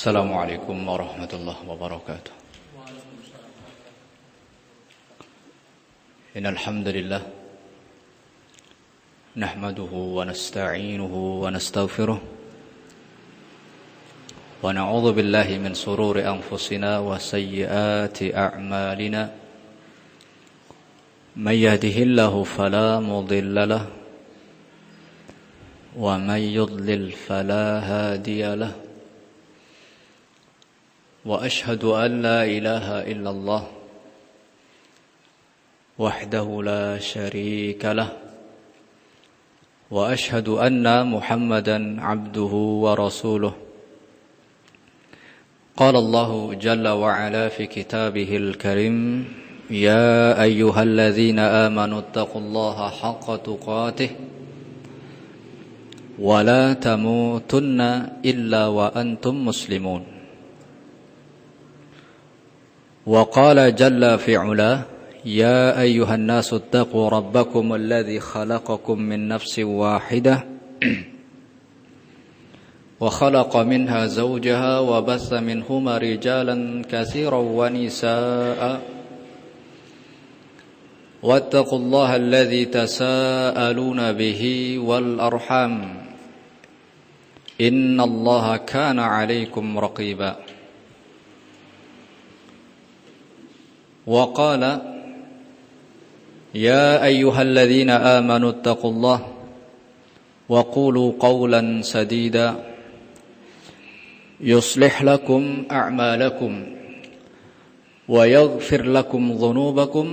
Assalamualaikum warahmatullahi wabarakatuh. Innal hamdalillah nahmaduhu wa nasta'inuhu wa nastaghfiruh wa na'udzu billahi min shururi anfusina wa sayyiati a'malina. May yahdihillahu fala mudilla lahu wa may yudlil fala hadiya lahu. Wa ashhadu an la ilaha illallah wahdahu la syarika lah wa ashhadu anna Muhammadan abduhu wa rasuluh. Qala Allahu jalla wa ala fi kitabihil karim, ya ayyuhalladzina amanu taqullaha haqqa tuqatih wa la tamutunna illa wa antum muslimun. وقال جل في علاه يا أيها الناس اتقوا ربكم الذي خلقكم من نفس واحدة وخلق منها زوجها وبث منهما رجالا كثيرا ونساء واتقوا الله الذي تساءلون به والأرحام إن الله كان عليكم رقيبا. وقال يا أيها الذين آمنوا اتقوا الله وقولوا قولا سديدا يصلح لكم أعمالكم ويغفر لكم ذنوبكم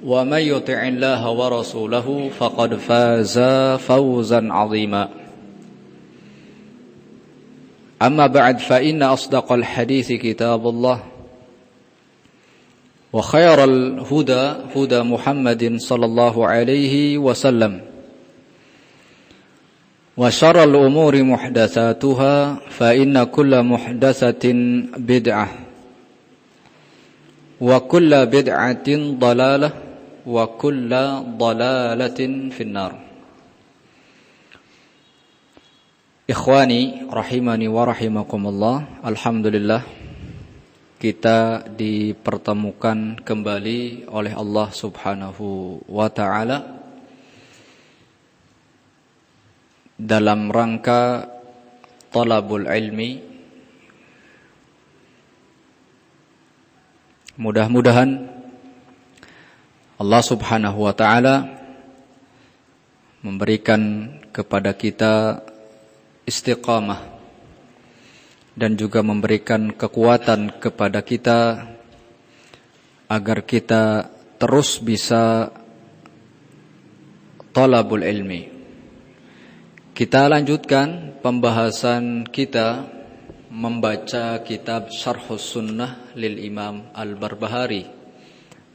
ومن يطع الله ورسوله فقد فاز فوزا عظيما. أما بعد فإن أصدق الحديث كتاب الله وخير الهدى هدى محمد صلى الله عليه وسلم وشر الأمور محدثاتها فإن كل محدثة بدعة وكل بدعة ضلالة وكل ضلالة في النار. Ikhwani rahimani wa rahimakumullah. Alhamdulillah kita dipertemukan kembali oleh Allah Subhanahu wa ta'ala dalam rangka talabul ilmi. Mudah-mudahan Allah Subhanahu wa ta'ala memberikan kepada kita istiqamah dan juga memberikan kekuatan kepada kita agar kita terus bisa talabul ilmi. Kita lanjutkan pembahasan kita membaca kitab Syarhus Sunnah lil Imam Al-Barbahari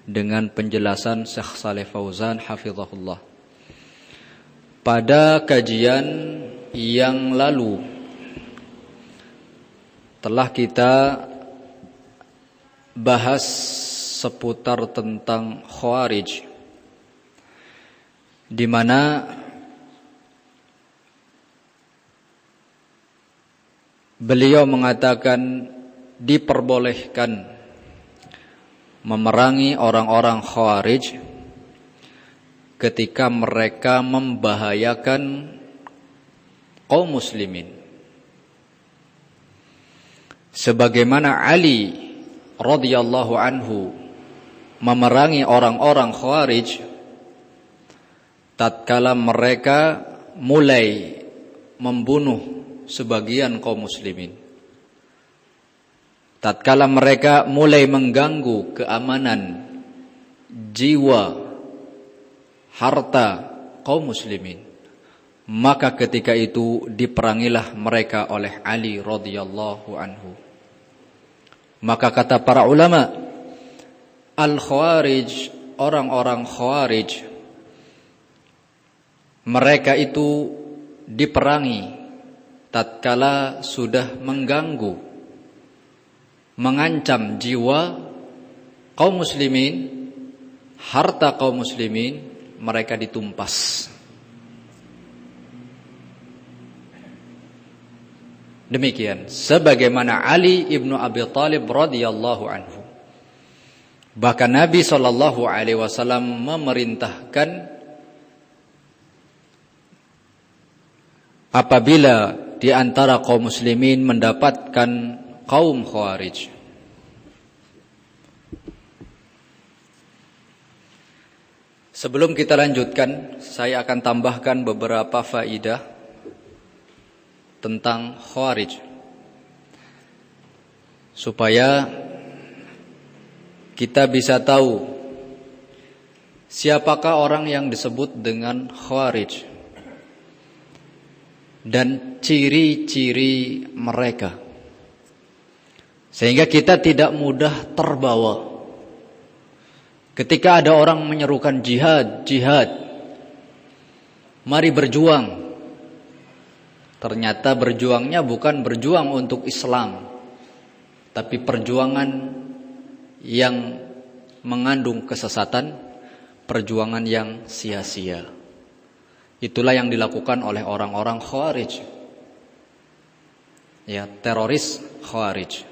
dengan penjelasan Syekh Shalih Fauzan hafizahullah. Pada kajian yang lalu telah kita bahas seputar tentang Khawarij, di mana beliau mengatakan diperbolehkan memerangi orang-orang Khawarij ketika mereka membahayakan kaum muslimin. Sebagaimana Ali radhiyallahu anhu memerangi orang-orang Khawarij tatkala mereka mulai membunuh sebagian kaum muslimin, tatkala mereka mulai mengganggu keamanan jiwa, harta kaum muslimin, maka ketika itu diperangilah mereka oleh Ali radhiyallahu anhu. Maka kata para ulama, al-Khawarij, orang-orang Khawarij, mereka itu diperangi tatkala sudah mengganggu, mengancam jiwa kaum muslimin, harta kaum muslimin, mereka ditumpas. Demikian sebagaimana Ali ibnu Abi Thalib radhiyallahu anhu. Bahkan Nabi sallallahu alaihi wasallam memerintahkan apabila di antara kaum muslimin mendapatkan kaum Khawarij, sebelum kita lanjutkan, saya akan tambahkan beberapa faidah tentang Khawarij supaya kita bisa tahu siapakah orang yang disebut dengan Khawarij dan ciri-ciri mereka, sehingga kita tidak mudah terbawa ketika ada orang menyerukan jihad, mari berjuang. Ternyata berjuangnya bukan berjuang untuk Islam, tapi perjuangan yang mengandung kesesatan, perjuangan yang sia-sia. Itulah yang dilakukan oleh orang-orang Khawarij, ya, teroris Khawarij.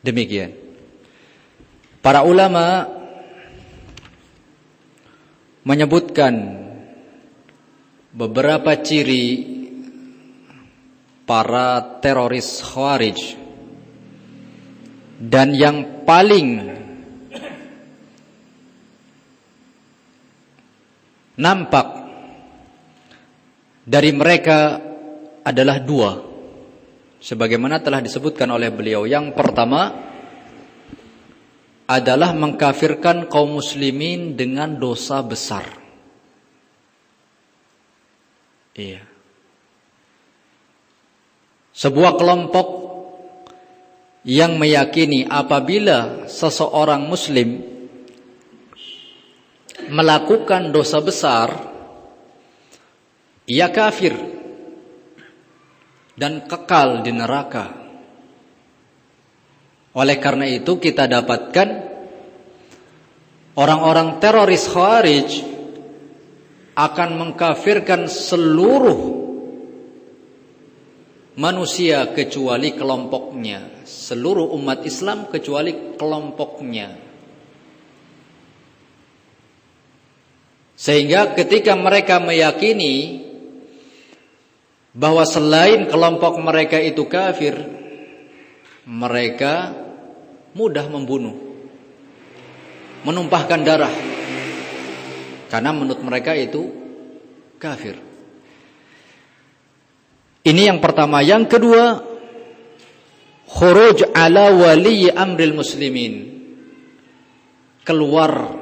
Demikian. Para ulama menyebutkan beberapa ciri para teroris Khawarij, dan yang paling nampak dari mereka adalah dua, sebagaimana telah disebutkan oleh beliau. Yang pertama adalah mengkafirkan kaum muslimin dengan dosa besar. Iya. Sebuah kelompok yang meyakini apabila seseorang muslim melakukan dosa besar, ia kafir dan kekal di neraka. Oleh karena itu kita dapatkan orang-orang teroris Khawarij akan mengkafirkan seluruh manusia kecuali kelompoknya, seluruh umat Islam kecuali kelompoknya. Sehingga ketika mereka meyakini bahwa selain kelompok mereka itu kafir, mereka mudah membunuh, menumpahkan darah, karena menurut mereka itu kafir. Ini yang pertama. Yang kedua, khuruj ala wali amril muslimin, keluar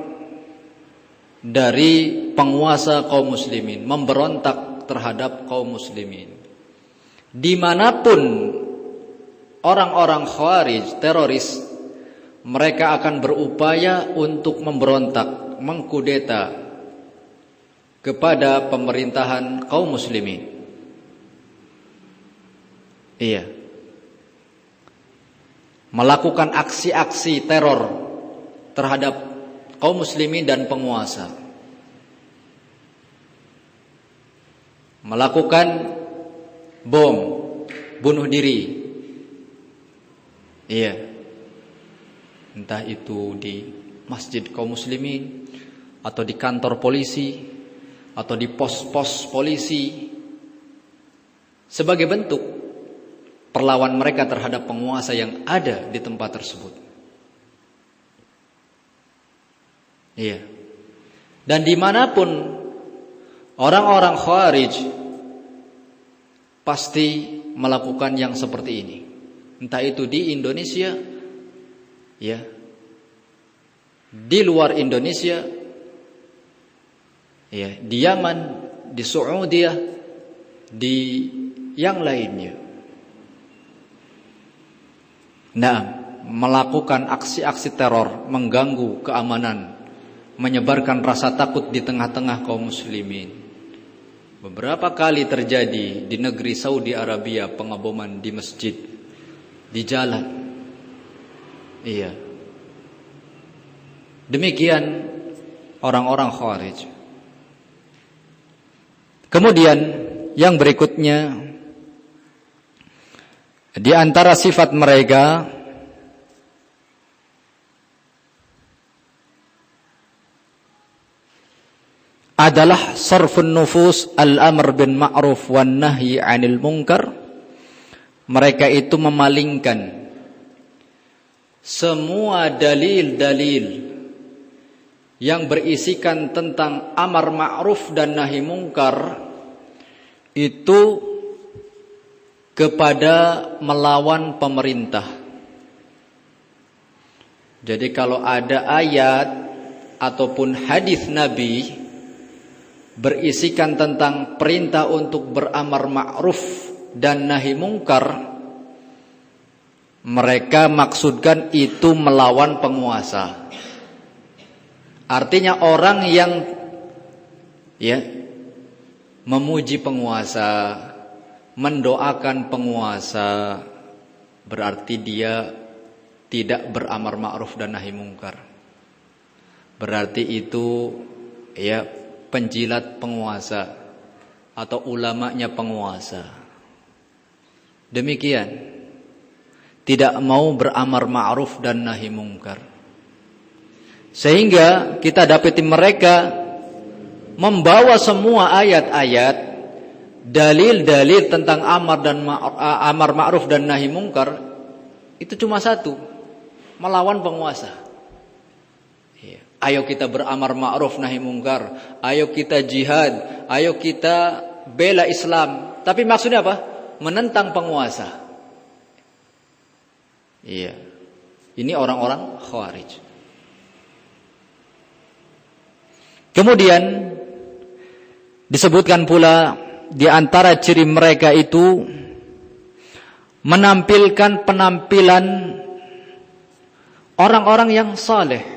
dari penguasa kaum muslimin, memberontak terhadap kaum muslimin. Dimanapun orang-orang Khawarij, teroris, mereka akan berupaya untuk memberontak, mengkudeta kepada pemerintahan kaum muslimin. Iya. Melakukan aksi-aksi teror terhadap kaum muslimin dan penguasa. Melakukan bom, bunuh diri. Iya. Entah itu di masjid kaum muslimin, atau di kantor polisi, atau di pos-pos polisi, sebagai bentuk perlawan mereka terhadap penguasa yang ada di tempat tersebut. Iya. Dan dimanapun orang-orang Khawarij pasti melakukan yang seperti ini. Entah itu di Indonesia, ya, di luar Indonesia, ya, di Yaman, di Saudi, di yang lainnya. Nah, melakukan aksi-aksi teror, mengganggu keamanan, menyebarkan rasa takut di tengah-tengah kaum muslimin. Beberapa kali terjadi di negeri Saudi Arabia pengeboman di masjid, di jalan. Iya. Demikian orang-orang Khawarij. Kemudian yang berikutnya Di antara sifat mereka adalah sarfun nufus al-amr bin ma'ruf wan nahyi 'anil munkar. Mereka itu memalingkan semua dalil-dalil yang berisikan tentang amar ma'ruf dan nahi mungkar itu kepada melawan pemerintah. Jadi kalau ada ayat ataupun hadis Nabi berisikan tentang perintah untuk beramar ma'ruf dan nahi mungkar, mereka maksudkan itu melawan penguasa. Artinya orang yang memuji penguasa, mendoakan penguasa, berarti dia tidak beramar ma'ruf dan nahi mungkar. Berarti itu penjilat penguasa atau ulamanya penguasa. Demikian, tidak mau beramar ma'ruf dan nahi mungkar. Sehingga kita dapati mereka membawa semua ayat-ayat, dalil-dalil tentang amar ma'ruf dan nahi mungkar itu cuma satu, melawan penguasa. Ayo kita beramar ma'ruf nahi mungkar, ayo kita jihad, ayo kita bela Islam. Tapi maksudnya apa? Menentang penguasa. Ini orang-orang Khawarij. Kemudian disebutkan pula di antara ciri mereka itu menampilkan penampilan orang-orang yang saleh.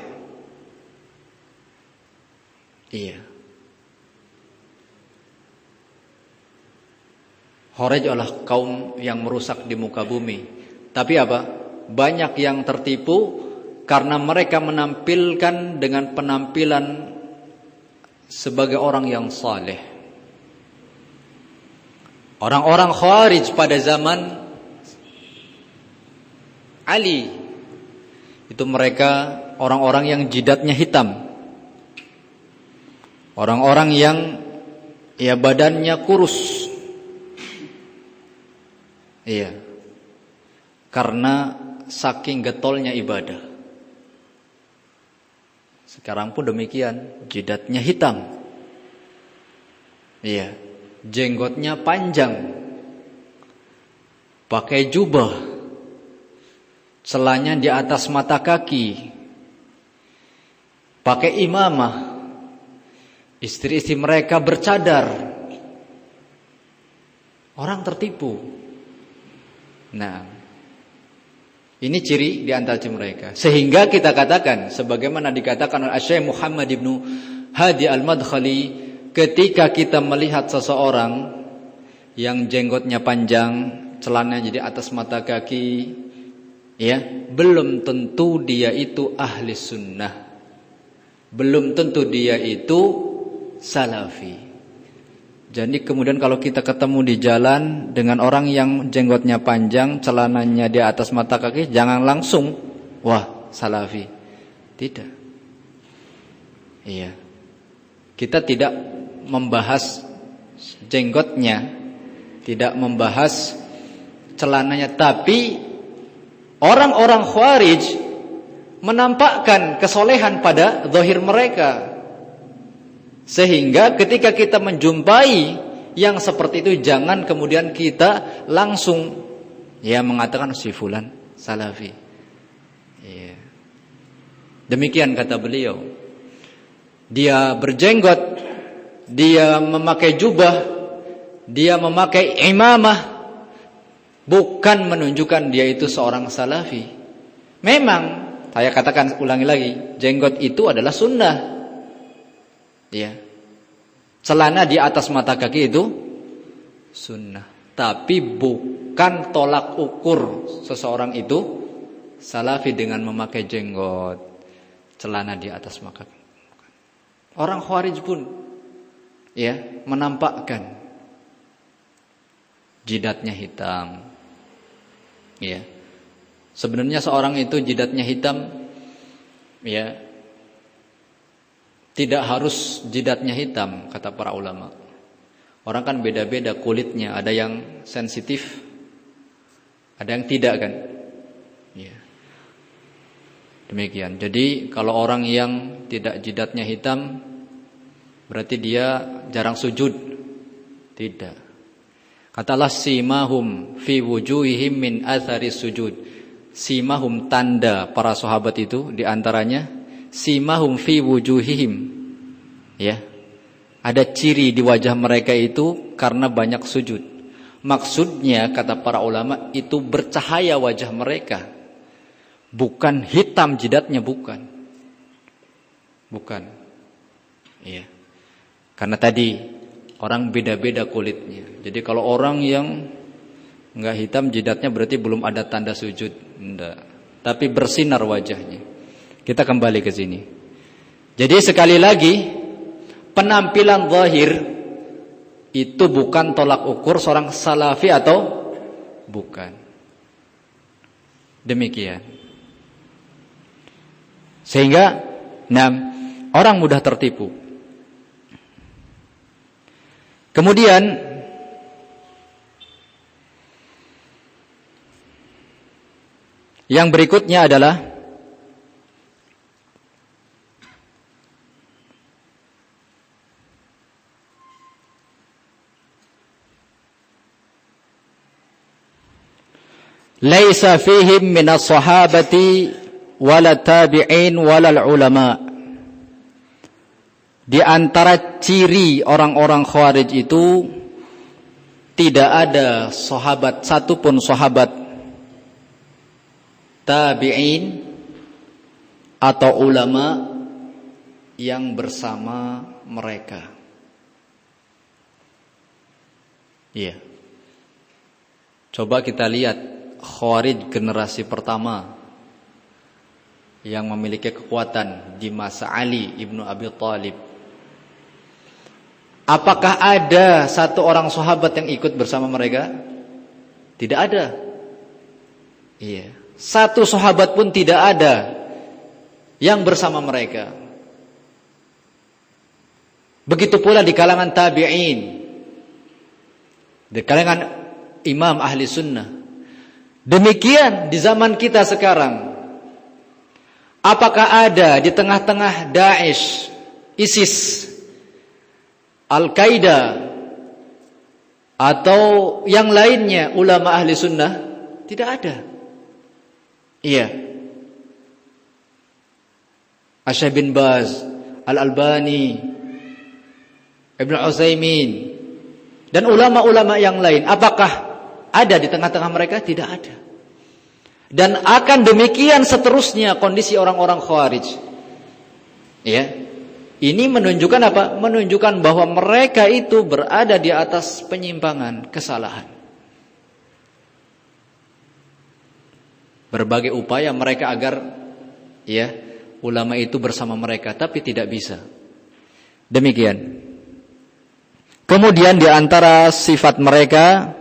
Khawarij adalah kaum yang merusak di muka bumi. Tapi apa? Banyak yang tertipu karena mereka menampilkan dengan penampilan sebagai orang yang saleh. Orang-orang Khawarij pada zaman Ali itu mereka orang-orang yang jidatnya hitam. Orang-orang yang badannya kurus. Karena saking getolnya ibadah. Sekarang pun demikian, jidatnya hitam. Jenggotnya panjang, pakai jubah, celanya di atas mata kaki, pakai imamah, istri-istri mereka bercadar. Orang tertipu. Nah, ini ciri di antara ciri mereka. Sehingga kita katakan, sebagaimana dikatakan oleh Syekh Muhammad ibnu Hadi al-Madkhali, ketika kita melihat seseorang yang jenggotnya panjang, celananya jadi atas mata kaki, belum tentu dia itu ahli sunnah, belum tentu dia itu salafi. Jadi kemudian kalau kita ketemu di jalan dengan orang yang jenggotnya panjang, celananya di atas mata kaki, jangan langsung wah salafi. Tidak. Kita tidak membahas jenggotnya, tidak membahas celananya, tapi orang-orang Khawarij menampakkan kesolehan pada zahir mereka. Sehingga ketika kita menjumpai yang seperti itu, jangan kemudian kita langsung mengatakan si fulan salafi. Demikian kata beliau. Dia berjenggot, dia memakai jubah, dia memakai imamah, bukan menunjukkan dia itu seorang salafi. Memang, saya katakan ulangi lagi, jenggot itu adalah sunnah. Celana di atas mata kaki itu sunnah. Tapi bukan tolak ukur seseorang itu salafi dengan memakai jenggot, celana di atas mata kaki. Orang Khawarij pun menampakkan jidatnya hitam, Ya. Sebenarnya seorang itu jidatnya hitam, ya, tidak harus jidatnya hitam, kata para ulama. Orang kan beda-beda kulitnya, ada yang sensitif, ada yang tidak kan. Ya. Demikian. Jadi kalau orang yang tidak jidatnya hitam, berarti dia jarang sujud. Tidak. Katalah simahum fi wujuhihim min athari sujud. Simahum, tanda para sahabat itu diantaranya simahum fi wujuhihim, ya, ada ciri di wajah mereka itu karena banyak sujud. Maksudnya kata para ulama itu bercahaya wajah mereka, bukan hitam jidatnya, bukan, ya, karena tadi orang beda-beda kulitnya. Jadi kalau orang yang enggak hitam jidatnya berarti belum ada tanda sujud, enggak. Tapi bersinar wajahnya. Kita kembali ke sini. Jadi sekali lagi, penampilan zahir itu bukan tolak ukur seorang salafi atau bukan. Demikian. Sehingga orang mudah tertipu. Kemudian yang berikutnya adalah laisa fihim minas sahabati wala tabi'in wala ulama. Di antara ciri orang-orang Khawarij itu tidak ada sahabat, satupun sahabat, tabi'in atau ulama yang bersama mereka. Iya. Coba kita lihat Khawarij generasi pertama yang memiliki kekuatan di masa Ali ibnu Abi Thalib. Apakah ada satu orang sahabat yang ikut bersama mereka? Tidak ada. Iya. Satu sahabat pun tidak ada yang bersama mereka. Begitu pula di kalangan tabi'in, di kalangan imam ahli sunnah. Demikian di zaman kita sekarang. Apakah ada di tengah-tengah Daesh, ISIS, Al-Qaeda atau yang lainnya ulama ahli sunnah? Tidak ada. Iya. Asy-Syaikh bin Baz, Al-Albani, Ibnu Utsaimin dan ulama-ulama yang lain, apakah ada di tengah-tengah mereka? Tidak ada. Dan akan demikian seterusnya kondisi orang-orang Khawarij. Ya. Ini menunjukkan apa? Menunjukkan bahwa mereka itu berada di atas penyimpangan, kesalahan. Berbagai upaya mereka agar ya, ulama itu bersama mereka, tapi tidak bisa. Demikian. Kemudian di antara sifat mereka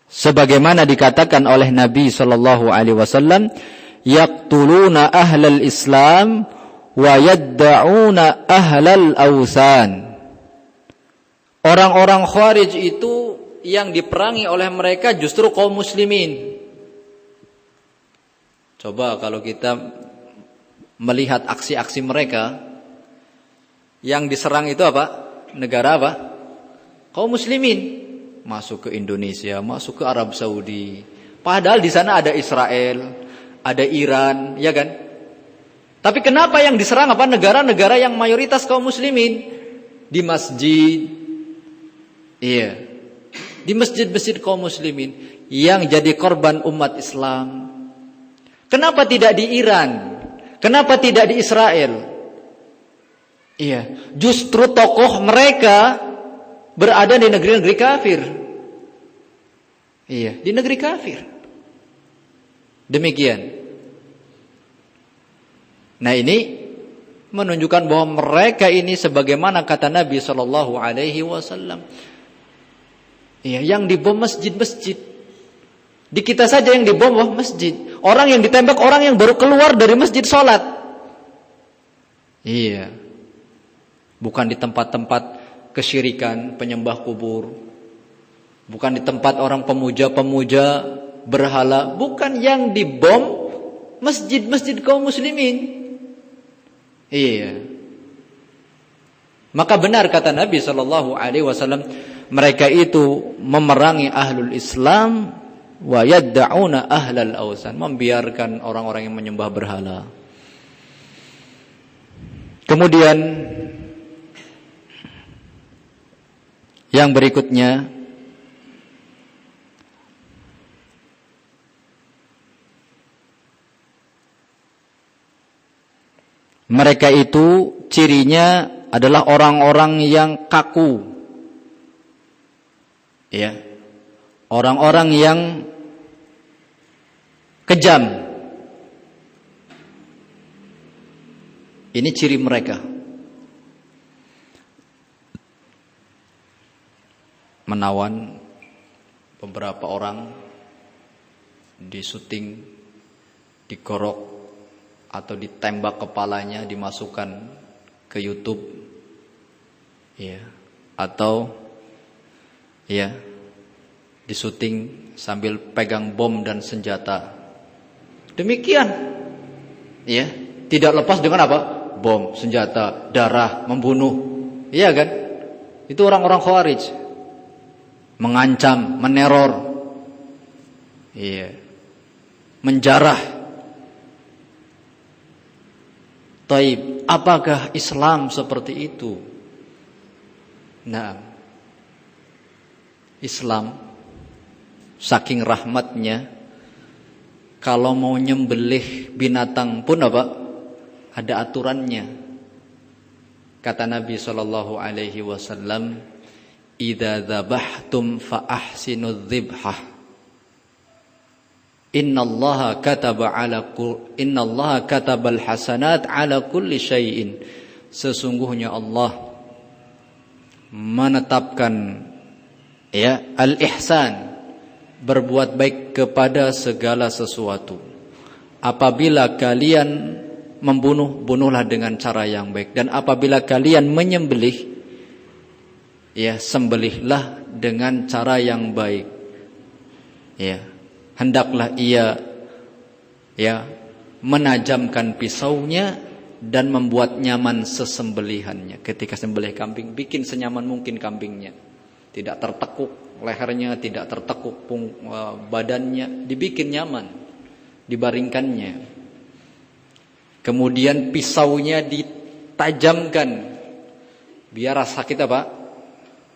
sebagaimana dikatakan oleh Nabi sallallahu alaihi wasallam, yaqtuluna ahlal Islam wa yadda'una ahlal awthan. Orang-orang Khawarij itu yang diperangi oleh mereka justru kaum muslimin. Coba kalau kita melihat aksi-aksi mereka, yang diserang itu apa? Negara apa? Kaum muslimin. Masuk ke Indonesia, masuk ke Arab Saudi. Padahal di sana ada Israel, ada Iran, ya kan? Tapi kenapa yang diserang apa? Negara-negara yang mayoritas kaum muslimin. Di masjid, iya, di masjid-masjid kaum muslimin yang jadi korban umat Islam. Kenapa tidak di Iran? Kenapa tidak di Israel? Iya, justru tokoh mereka berada di negeri-negeri kafir. Iya, di negeri kafir. Demikian. Nah, ini menunjukkan bahwa mereka ini sebagaimana kata Nabi sallallahu alaihi wasallam, Ya, yang dibom masjid-masjid. Di kita saja yang dibom masjid. Orang yang ditembak orang yang baru keluar dari masjid sholat. Iya. Bukan di tempat-tempat kesyirikan, penyembah kubur. Bukan di tempat orang pemuja-pemuja berhala. Bukan, yang dibom masjid-masjid kaum muslimin. Iya. Maka benar kata Nabi SAW, mereka itu memerangi ahlul Islam wa yadda'una ahlal awsan, membiarkan orang-orang yang menyembah berhala. Kemudian yang berikutnya, mereka itu cirinya adalah orang-orang yang kaku. Ya. Orang-orang yang kejam. Ini ciri mereka. Menawan beberapa orang, disuting, dikorok, atau ditembak kepalanya, dimasukkan ke YouTube, ya, atau ya disuting sambil pegang bom dan senjata. Demikian, ya, tidak lepas dengan apa? Bom, senjata, darah, membunuh, iya kan? Itu orang-orang Khawarij, mengancam, meneror, iya, menjarah. Taib, apakah Islam seperti itu? Nah, Islam saking rahmatnya, kalau mau nyembelih binatang pun apa? Ada aturannya. Kata Nabi SAW, "Idza dzabhtum fa ahsinudz dzibhah. Innallaha katabal hasanat ala kulli syai'in." Sesungguhnya Allah menetapkan, ya, al-ihsan, berbuat baik kepada segala sesuatu. Apabila kalian membunuh, bunuhlah dengan cara yang baik, dan apabila kalian menyembelih, ya, sembelihlah dengan cara yang baik. Ya, hendaklah ia, ya, menajamkan pisaunya dan membuat nyaman sesembelihannya. Ketika sembelih kambing, bikin senyaman mungkin kambingnya, tidak tertekuk lehernya, tidak tertekuk badannya, dibikin nyaman, dibaringkannya. Kemudian pisaunya ditajamkan biar rasa sakit apa?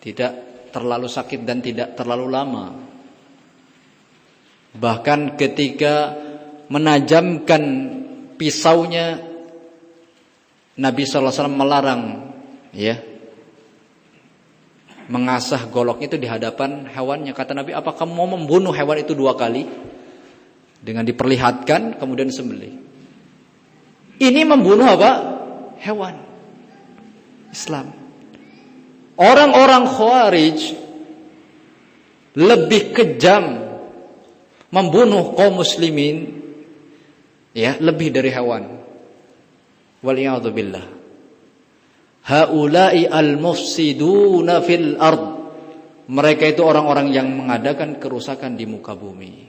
Tidak terlalu sakit dan tidak terlalu lama. Bahkan ketika menajamkan pisaunya, Nabi SAW melarang, ya, mengasah goloknya itu di hadapan hewannya. Kata Nabi, apa kamu mau membunuh hewan itu 2 kali? Dengan diperlihatkan kemudian sembelih. Ini membunuh apa? Hewan. Islam. Orang-orang Khawarij lebih kejam membunuh kaum muslimin, ya, lebih dari hewan. Waliyadzubillah. Haula'i al-mufsiduna fil ard. Mereka itu orang-orang yang mengadakan kerusakan di muka bumi.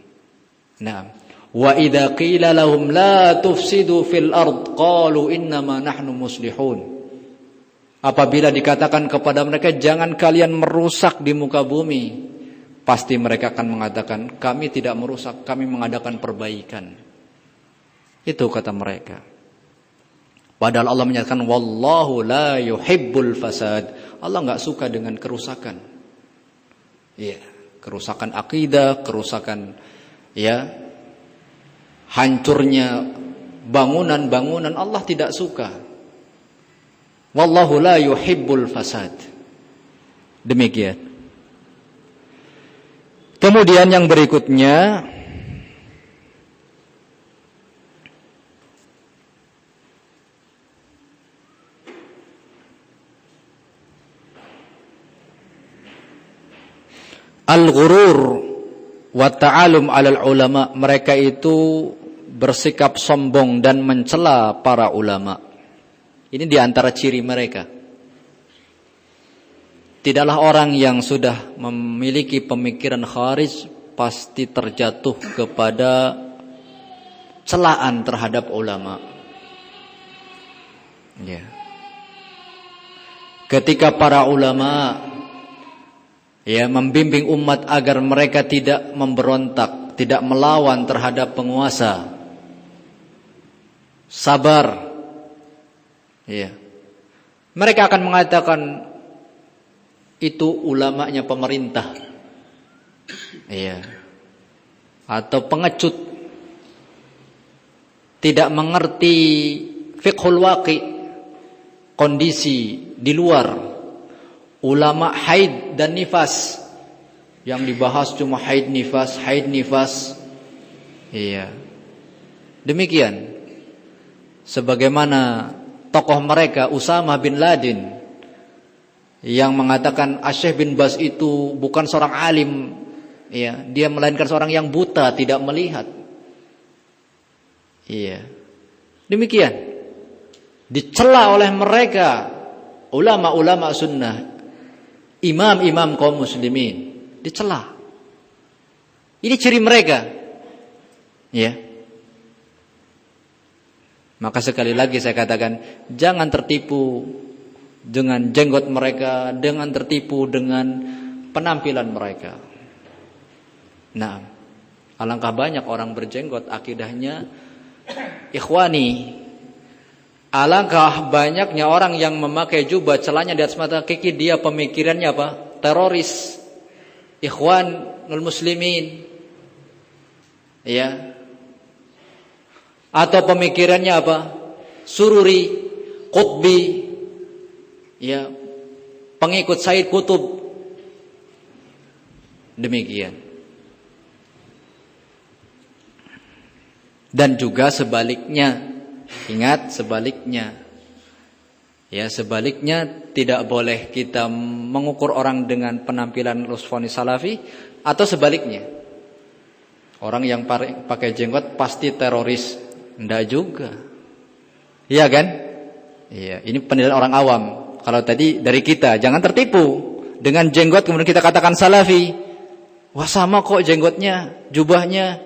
Nah, wa idza qila lahum la tufsidu fil ard qalu innama nahnu muslihun. Apabila dikatakan kepada mereka jangan kalian merusak di muka bumi, pasti mereka akan mengatakan kami tidak merusak, kami mengadakan perbaikan. Itu kata mereka. Padahal Allah menyatakan wallahu la yuhibbul fasad. Allah enggak suka dengan kerusakan. Iya, kerusakan akidah, kerusakan, ya, hancurnya bangunan-bangunan, Allah tidak suka. Wallahu la yuhibbul fasad. Demikian. Kemudian yang berikutnya, al-ghurur wa ta'alum 'alal ulama, mereka itu bersikap sombong dan mencela para ulama. Ini di antara ciri mereka. Tidaklah orang yang sudah memiliki pemikiran kharij pasti terjatuh kepada celaan terhadap ulama. Ya. Ketika para ulama membimbing umat agar mereka tidak memberontak, tidak melawan terhadap penguasa, sabar. Ya. Mereka akan mengatakan itu ulamanya pemerintah. Iya. Atau pengecut, tidak mengerti fiqhul waqi, kondisi di luar. Ulama haid dan nifas, yang dibahas cuma haid nifas. Iya. Demikian. Sebagaimana tokoh mereka Usama bin Laden yang mengatakan Syekh bin Baz itu bukan seorang alim, ya, dia melainkan seorang yang buta, tidak melihat. Iya. Demikian. Dicela oleh mereka ulama-ulama sunnah, imam-imam kaum muslimin, dicela. Ini ciri mereka. Ya. Maka sekali lagi saya katakan, jangan tertipu dengan jenggot mereka, dengan tertipu dengan penampilan mereka. Nah, alangkah banyak orang berjenggot akidahnya ikhwani. Alangkah banyaknya orang yang memakai jubah, celana di atas mata kaki, dia pemikirannya apa? Teroris, ikhwanul muslimin. Ya. Atau pemikirannya apa? Sururi, Qutbi, ya, pengikut Said Qutb. Demikian. Dan juga sebaliknya. Ingat, sebaliknya. Ya, sebaliknya tidak boleh kita mengukur orang dengan penampilan Rusfoni Salafi, atau sebaliknya. Orang yang pakai jenggot pasti teroris. Enggak juga. Iya kan? Iya, ini penilaian orang awam. Kalau tadi dari kita, jangan tertipu dengan jenggot kemudian kita katakan salafi. Wah, sama kok jenggotnya, jubahnya,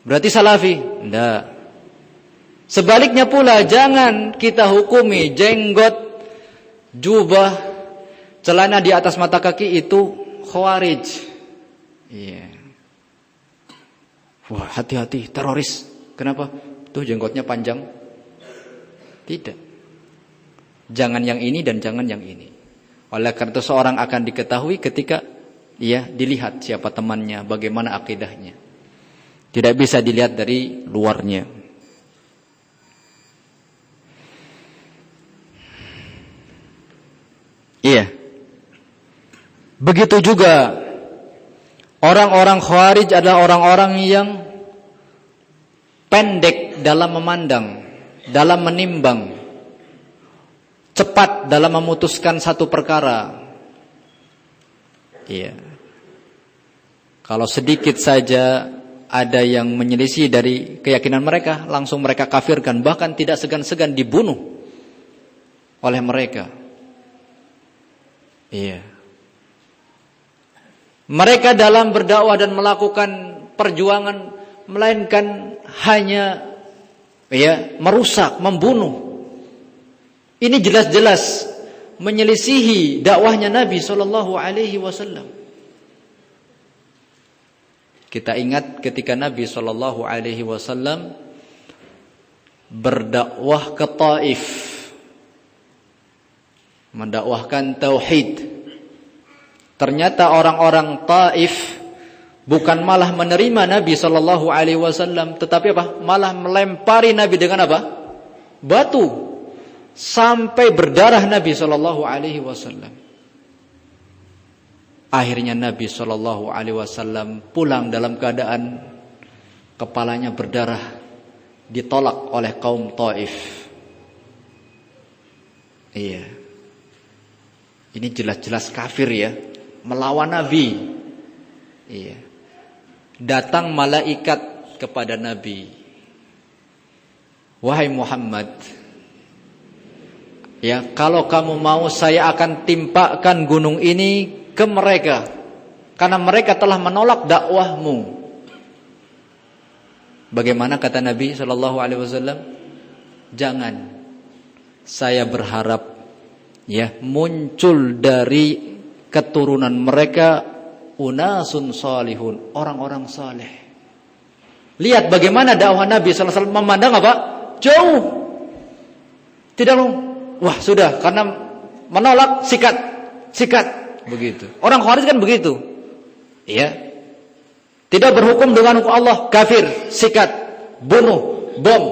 berarti salafi. Enggak. Sebaliknya pula, jangan kita hukumi jenggot, jubah, celana di atas mata kaki itu khawarij. Iya. Wah, hati-hati, teroris. Kenapa? Tuh jenggotnya panjang. Tidak. Jangan yang ini dan jangan yang ini. Oleh karena itu seorang akan diketahui ketika dilihat siapa temannya, bagaimana akidahnya. Tidak bisa dilihat dari luarnya. Iya. Begitu juga orang-orang khawarij adalah orang-orang yang pendek dalam memandang, dalam menimbang, cepat dalam memutuskan satu perkara. Iya. Kalau sedikit saja ada yang menyelisih dari keyakinan mereka, langsung mereka kafirkan, bahkan tidak segan-segan dibunuh oleh mereka. Iya. Mereka dalam berdakwah dan melakukan perjuangan melainkan hanya merusak, membunuh. Ini jelas-jelas menyelisihi dakwahnya Nabi sallallahu alaihi wasallam. Kita ingat ketika Nabi sallallahu alaihi wasallam berdakwah ke Taif, mendakwahkan tauhid. Ternyata orang-orang Taif bukan malah menerima Nabi sallallahu alaihi wasallam, tetapi apa? Malah melempari Nabi dengan apa? Batu. Sampai berdarah Nabi sallallahu alaihi wasallam. Akhirnya Nabi sallallahu alaihi wasallam pulang dalam keadaan kepalanya berdarah, ditolak oleh kaum Taif. Iya. Ini jelas-jelas kafir ya, melawan Nabi. Iya. Datang malaikat kepada Nabi. Wahai Muhammad, ya, kalau kamu mau saya akan timpakan gunung ini ke mereka, karena mereka telah menolak dakwahmu. Bagaimana kata Nabi SAW? Jangan. Saya berharap ya muncul dari keturunan mereka unasun salihun, orang-orang saleh. Lihat bagaimana dakwah Nabi SAW memandang apa? Jauh. Tidak loh. Wah sudah, karena menolak sikat begitu. Orang Khawarij kan begitu. Iya. Tidak berhukum dengan hukum Allah, kafir, sikat, bunuh, bom.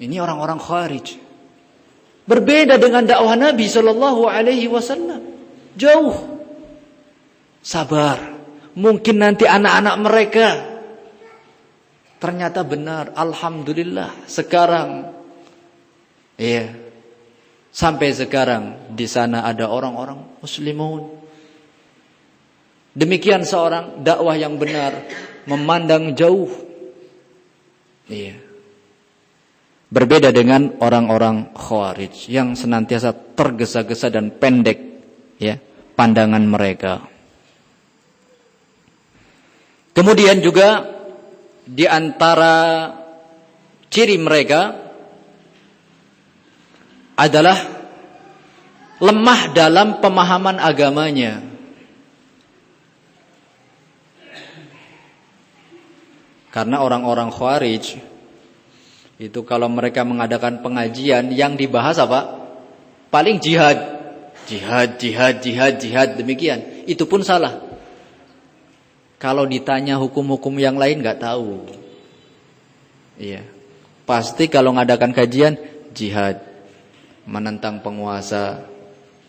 Ini orang-orang Khawarij. Berbeda dengan dakwah Nabi SAW. Jauh. Sabar. Mungkin nanti anak-anak mereka ternyata benar. Alhamdulillah. Sekarang, iya, sampai sekarang di sana ada orang-orang muslimun. Demikian seorang dakwah yang benar, memandang jauh. Iya. Berbeda dengan orang-orang Khawarij yang senantiasa tergesa-gesa dan pendek, ya, pandangan mereka. Kemudian juga di antara ciri mereka adalah lemah dalam pemahaman agamanya. Karena orang-orang Khawarij itu kalau mereka mengadakan pengajian yang dibahas apa? Paling jihad demikian. Itu pun salah. Kalau ditanya hukum-hukum yang lain nggak tahu. Iya. Pasti kalau mengadakan kajian jihad, menentang penguasa,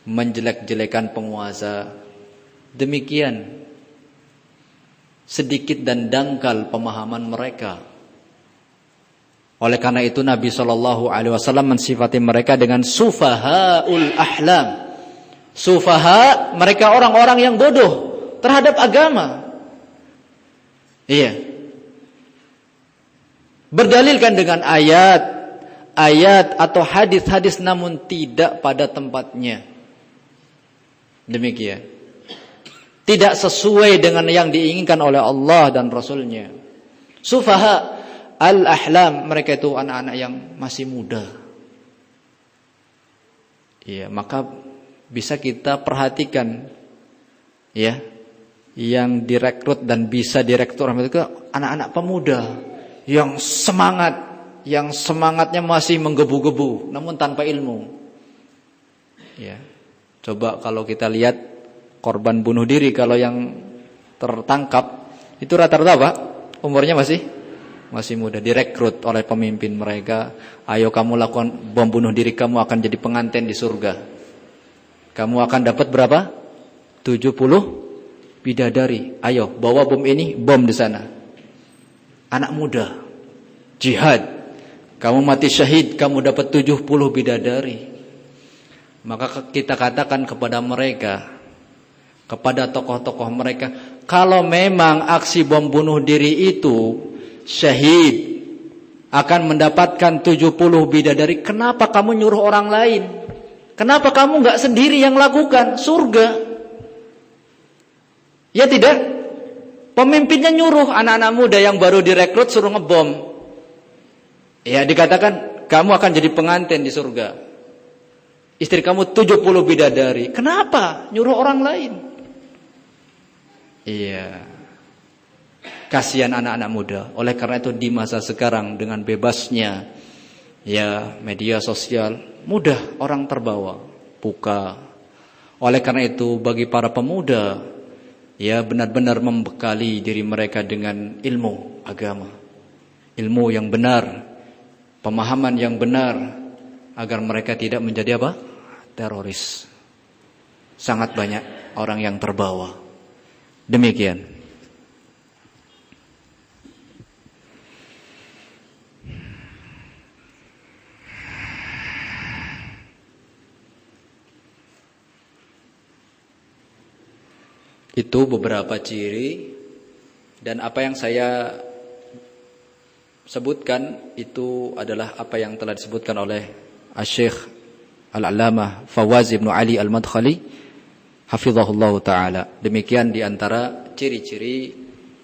menjelek-jelekan penguasa. Demikian. Sedikit dan dangkal pemahaman mereka. Oleh karena itu Nabi SAW mensifati mereka dengan sufahaul ahlam. Sufaha, mereka orang-orang yang bodoh terhadap agama. Iya. Berdalilkan dengan ayat atau hadis-hadis namun tidak pada tempatnya. Demikian. Tidak sesuai dengan yang diinginkan oleh Allah dan Rasulnya. Sufaha al-ahlam, mereka itu anak-anak yang masih muda. Iya, maka bisa kita perhatikan, ya, yang direkrut dan bisa direktur itu anak-anak pemuda yang semangat, yang semangatnya masih menggebu-gebu, namun tanpa ilmu. Ya, coba kalau kita lihat korban bunuh diri, kalau yang tertangkap itu rata-rata apa? Umurnya masih muda, direkrut oleh pemimpin mereka. Ayo kamu lakukan bom bunuh diri, kamu akan jadi pengantin di surga. Kamu akan dapat berapa? 70 bidadari. Ayo bawa bom ini, bom di sana. Anak muda, jihad. Kamu mati syahid, kamu dapat 70 bidadari. Maka kita katakan kepada mereka, kepada tokoh-tokoh mereka, kalau memang aksi bom bunuh diri itu syahid akan mendapatkan 70 bidadari, kenapa kamu nyuruh orang lain? Kenapa kamu enggak sendiri yang lakukan? Surga. Ya tidak? Pemimpinnya nyuruh anak-anak muda yang baru direkrut suruh ngebom. Ya dikatakan kamu akan jadi pengantin di surga. Istri kamu 70 bidadari. Kenapa nyuruh orang lain? Iya. Kasihan anak-anak muda. Oleh karena itu di masa sekarang dengan bebasnya ya media sosial, mudah orang terbawa, buka. Oleh karena itu bagi para pemuda ya benar-benar membekali diri mereka dengan ilmu agama. Ilmu yang benar, pemahaman yang benar agar mereka tidak menjadi apa? Teroris. Sangat banyak orang yang terbawa. Demikian. Itu beberapa ciri, dan apa yang saya sebutkan itu adalah apa yang telah disebutkan oleh Asy-Syaikh Al-Allamah Fawaz Ibn Ali Al-Madkhali hafizahullah taala. Demikian di antara ciri-ciri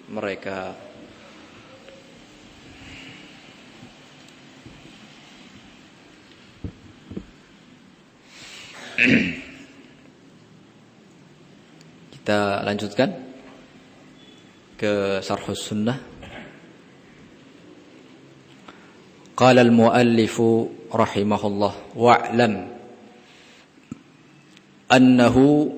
mereka. Kita lanjutkan ke Syarhus Sunnah. Qala al-muallif rahimahullah wa'lam annahu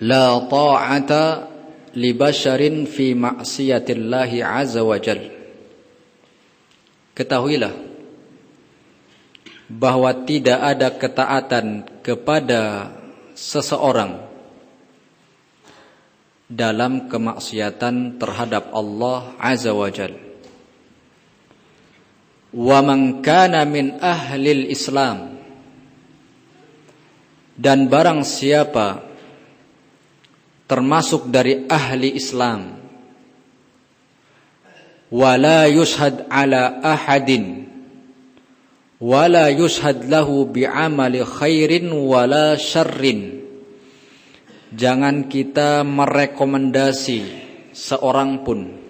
la ta'ata li basharin fi ma'siyatillahi azza wa jal. Ketahuilah bahwa tidak ada ketaatan kepada seseorang dalam kemaksiatan terhadap Allah azza wa jal. Wa man kana min ahlil Islam, dan barang siapa termasuk dari ahli Islam, wala yushhad ala ahadin wala yushhad lahu bi'amali khairin wala syarrin, jangan kita merekomendasi seorang pun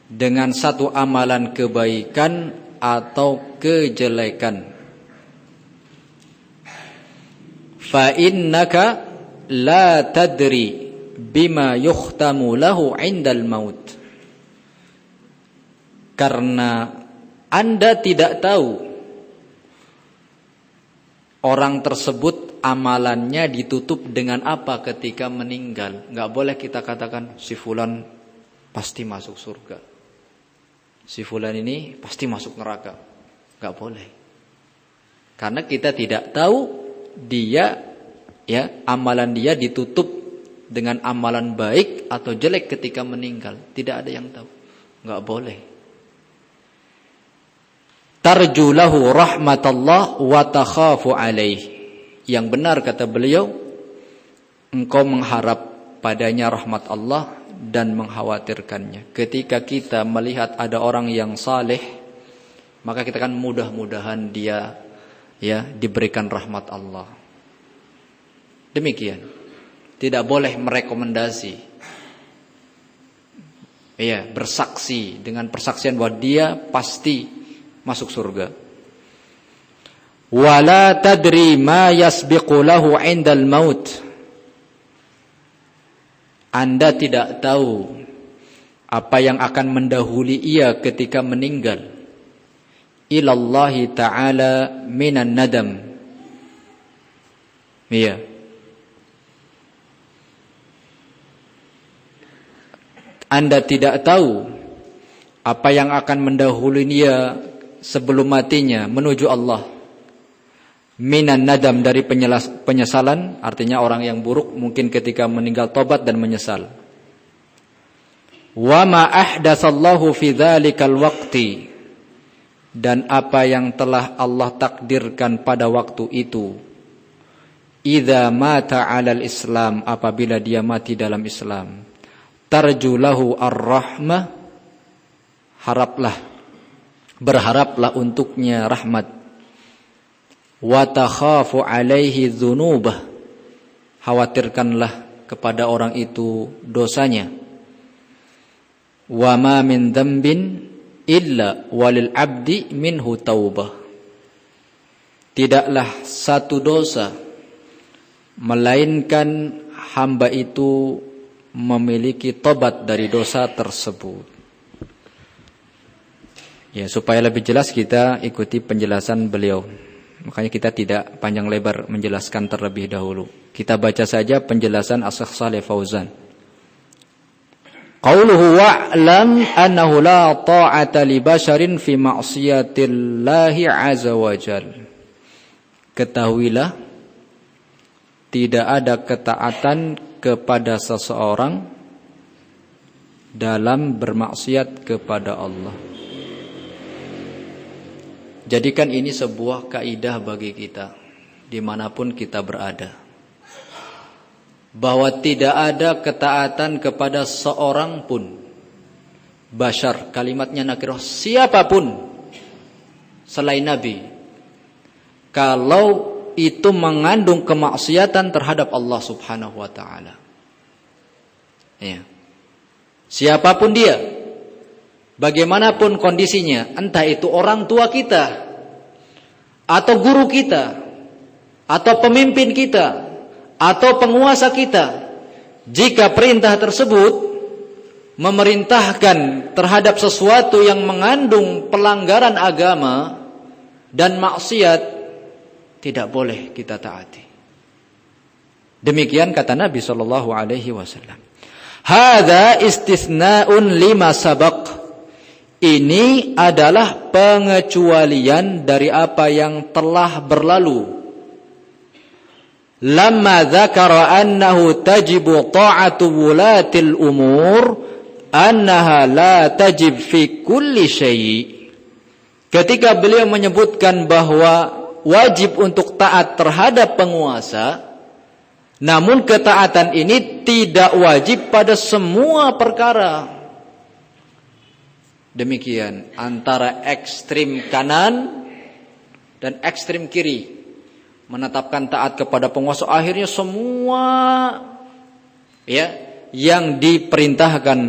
dengan satu amalan kebaikan atau kejelekan. Fa innaka la tadri bima yukhtamu lahu 'indal maut. Karena Anda tidak tahu orang tersebut amalannya ditutup dengan apa ketika meninggal. Enggak boleh kita katakan si fulan pasti masuk surga, si fulan ini pasti masuk neraka. Enggak boleh. Karena kita tidak tahu dia, ya, amalan dia ditutup dengan amalan baik atau jelek ketika meninggal. Tidak ada yang tahu. Enggak boleh. Tarju lahu rahmatallah wa takhafu alaih. Yang benar kata beliau, engkau mengharap padanya rahmat Allah dan mengkhawatirkannya. Ketika kita melihat ada orang yang saleh, maka kita kan mudah-mudahan dia, ya, diberikan rahmat Allah. Demikian. Tidak boleh merekomendasi, ya, bersaksi dengan persaksian bahwa dia pasti masuk surga. Wala tadri ma yasbiqu lahu 'indal maut. Anda tidak tahu apa yang akan mendahului ia ketika meninggal. Ilallahi ta'ala minan nadam. Iya. Anda tidak tahu apa yang akan mendahului ia sebelum matinya menuju Allah. Minan nadam, dari penyesalan, artinya orang yang buruk mungkin ketika meninggal tobat dan menyesal. Wa ma ahdatsallahu fi dzalikal waqti, dan apa yang telah Allah takdirkan pada waktu itu. Idza mata 'alal Islam, apabila dia mati dalam Islam. Tarju lahu ar-rahmah, berharaplah untuknya rahmat. Wa takhafu alaihi dzunubah, khawatirkanlah kepada orang itu dosanya. Wa ma min dzambin illa walil abdi minhu taubah. Tidaklah satu dosa melainkan hamba itu memiliki tobat dari dosa tersebut. Ya, supaya lebih jelas kita ikuti penjelasan beliau. Makanya kita tidak panjang lebar menjelaskan terlebih dahulu. Kita baca saja penjelasan Asy-Syaikh Shalih Fauzan. Qauluhu wa'lam annahu la ta'ata li basharin fi ma'siyatillahi 'azza wa jalla. Ketahuilah tidak ada ketaatan kepada seseorang dalam bermaksiat kepada Allah. Jadikan ini sebuah kaidah bagi kita dimanapun kita berada, bahwa tidak ada ketaatan kepada seorang pun, bashar, kalimatnya nakirah, siapapun selain Nabi, kalau itu mengandung kemaksiatan terhadap Allah Subhanahu wa taala. Ya. Siapapun dia, bagaimanapun kondisinya, entah itu orang tua kita atau guru kita atau pemimpin kita atau penguasa kita, jika perintah tersebut memerintahkan terhadap sesuatu yang mengandung pelanggaran agama dan maksiat, tidak boleh kita taati. Demikian kata Nabi sallallahu alaihi wasallam. Hadza istitsna'un lima sabaq. Ini adalah pengecualian dari apa yang telah berlalu. Lamma dzakara annahu tajibu ta'atu wulatil umur annaha la tajib fi kulli syai'. Ketika beliau menyebutkan bahwa wajib untuk taat terhadap penguasa, namun ketaatan ini tidak wajib pada semua perkara. Demikian antara ekstrim kanan dan ekstrim kiri menetapkan taat kepada penguasa, akhirnya semua ya yang diperintahkan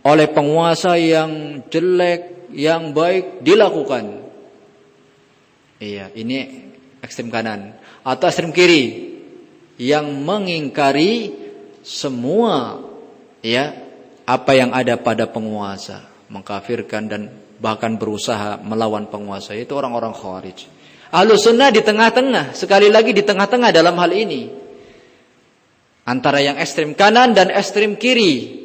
oleh penguasa yang jelek, yang baik dilakukan. Iya, ini ekstrem kanan. Atau ekstrem kiri yang mengingkari semua ya apa yang ada pada penguasa, mengkafirkan dan bahkan berusaha melawan penguasa. Itu orang-orang Khawarij. Ahlus Sunnah di tengah-tengah, sekali lagi di tengah-tengah dalam hal ini, antara yang ekstrem kanan dan ekstrem kiri.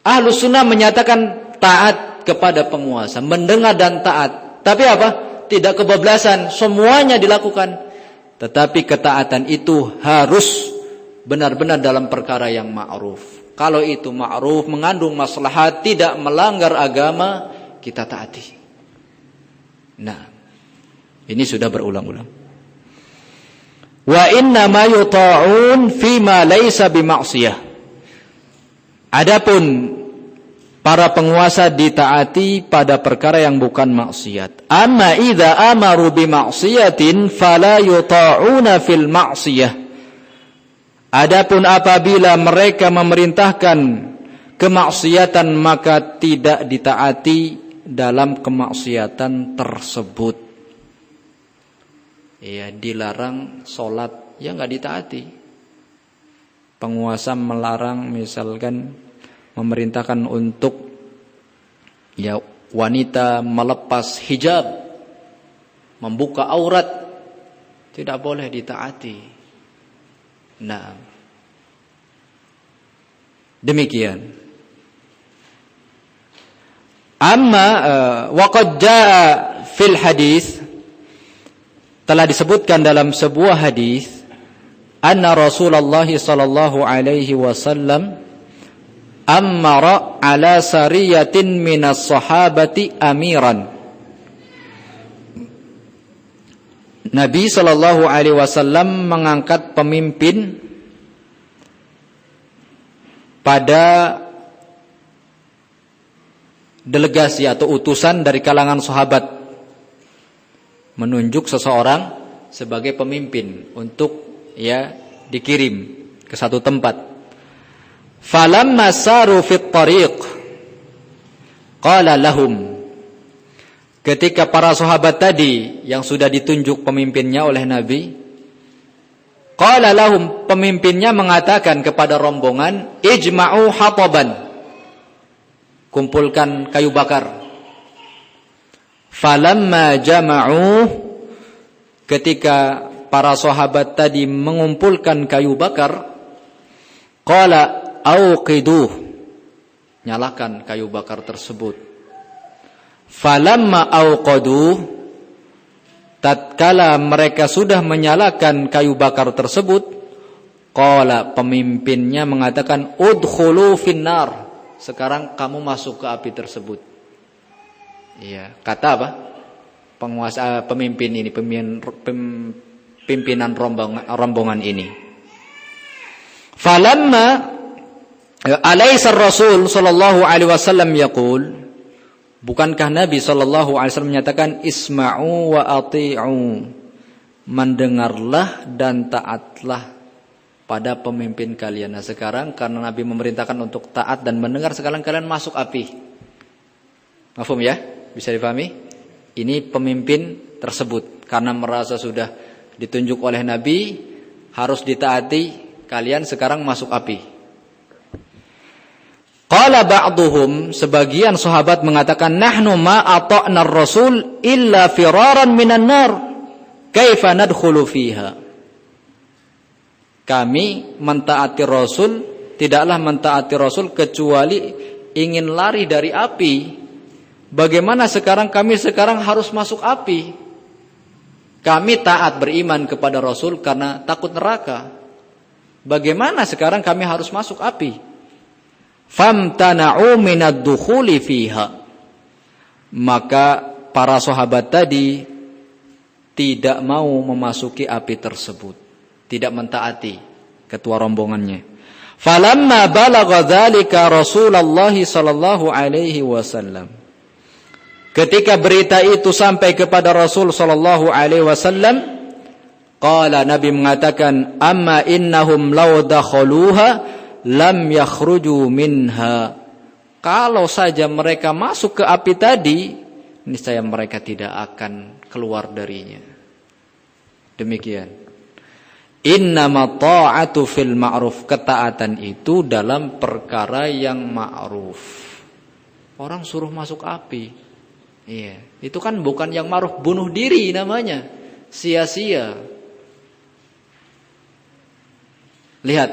Ahlus Sunnah menyatakan taat kepada penguasa, mendengar dan taat. Tapi apa? Tidak kebablasan, semuanya dilakukan. Tetapi ketaatan itu harus benar-benar dalam perkara yang ma'ruf. Kalau itu ma'ruf, mengandung maslahat, tidak melanggar agama, kita taati. Nah, ini sudah berulang-ulang. Wa inna ma yuta'un fima laysa bimaksiyah. Adapun para penguasa ditaati pada perkara yang bukan maksiat. Amma idza amaru bimaksiatin fala yuta'una fil maksiyah. Adapun apabila mereka memerintahkan kemaksiatan, maka tidak ditaati dalam kemaksiatan tersebut. Ya, dilarang sholat, ya nggak ditaati. Penguasa melarang, misalkan memerintahkan untuk ya wanita melepas hijab, membuka aurat, tidak boleh ditaati. Nah, demikian. Amma waqad jaa fil hadis, telah disebutkan dalam sebuah hadis, anna Rasulullah sallallahu alaihi wasallam amara ala sariyatin minas sahabati amiran. Nabi sallallahu alaihi wasallam mengangkat pemimpin pada delegasi atau utusan dari kalangan sahabat, menunjuk seseorang sebagai pemimpin untuk ya dikirim ke satu tempat. Falamma saru fit tariq qala lahum, ketika para sahabat tadi yang sudah ditunjuk pemimpinnya oleh Nabi, qala lahum, pemimpinnya mengatakan kepada rombongan, ijma'u hataban, kumpulkan kayu bakar. Falamma jama'u, ketika para sahabat tadi mengumpulkan kayu bakar, qala auqiduh, nyalakan kayu bakar tersebut. Falamma auqaduh, tatkala mereka sudah menyalakan kayu bakar tersebut, qala, pemimpinnya mengatakan, udkhulu finnar, sekarang kamu masuk ke api tersebut. Iya, kata apa? Penguasa, pemimpin ini, pimpinan rombongan ini. Falamma alaysa ar-rasul sallallahu alaihi wasallam yaqul, bukankah Nabi sallallahu alaihi wasallam menyatakan isma'u wa ati'u, mendengarlah dan taatlah pada pemimpin kalian. Nah sekarang karena Nabi memerintahkan untuk taat dan mendengar, sekarang kalian masuk api. Mafhum ya? Bisa dipahami? Ini pemimpin tersebut karena merasa sudah ditunjuk oleh Nabi harus ditaati, kalian sekarang masuk api. Qala ba'duhum, sebagian sahabat mengatakan, nahnu ma ata'na ar-rasul illa firaran minan nar, kaifa nadkhulu fiha. Kami mentaati Rasul, tidaklah mentaati Rasul kecuali ingin lari dari api. Bagaimana sekarang kami harus masuk api? Kami taat beriman kepada Rasul karena takut neraka. Bagaimana sekarang kami harus masuk api? Famtana'u minad dukhuli fiha. Maka para sahabat tadi tidak mau memasuki api tersebut, tidak mentaati ketua rombongannya. Falamma balagha dzalika Rasulullah sallallahu alaihi wasallam, ketika berita itu sampai kepada Rasul sallallahu alaihi wasallam, qala, Nabi mengatakan, amma innahum law dakhaluha lam yakhruju minha. Kalau saja mereka masuk ke api tadi, niscaya mereka tidak akan keluar darinya. Demikian. Innama ta'atu fil ma'ruf, ketaatan itu dalam perkara yang ma'ruf. Orang suruh masuk api, iya, itu kan bukan yang ma'ruf, bunuh diri namanya, sia-sia. Lihat,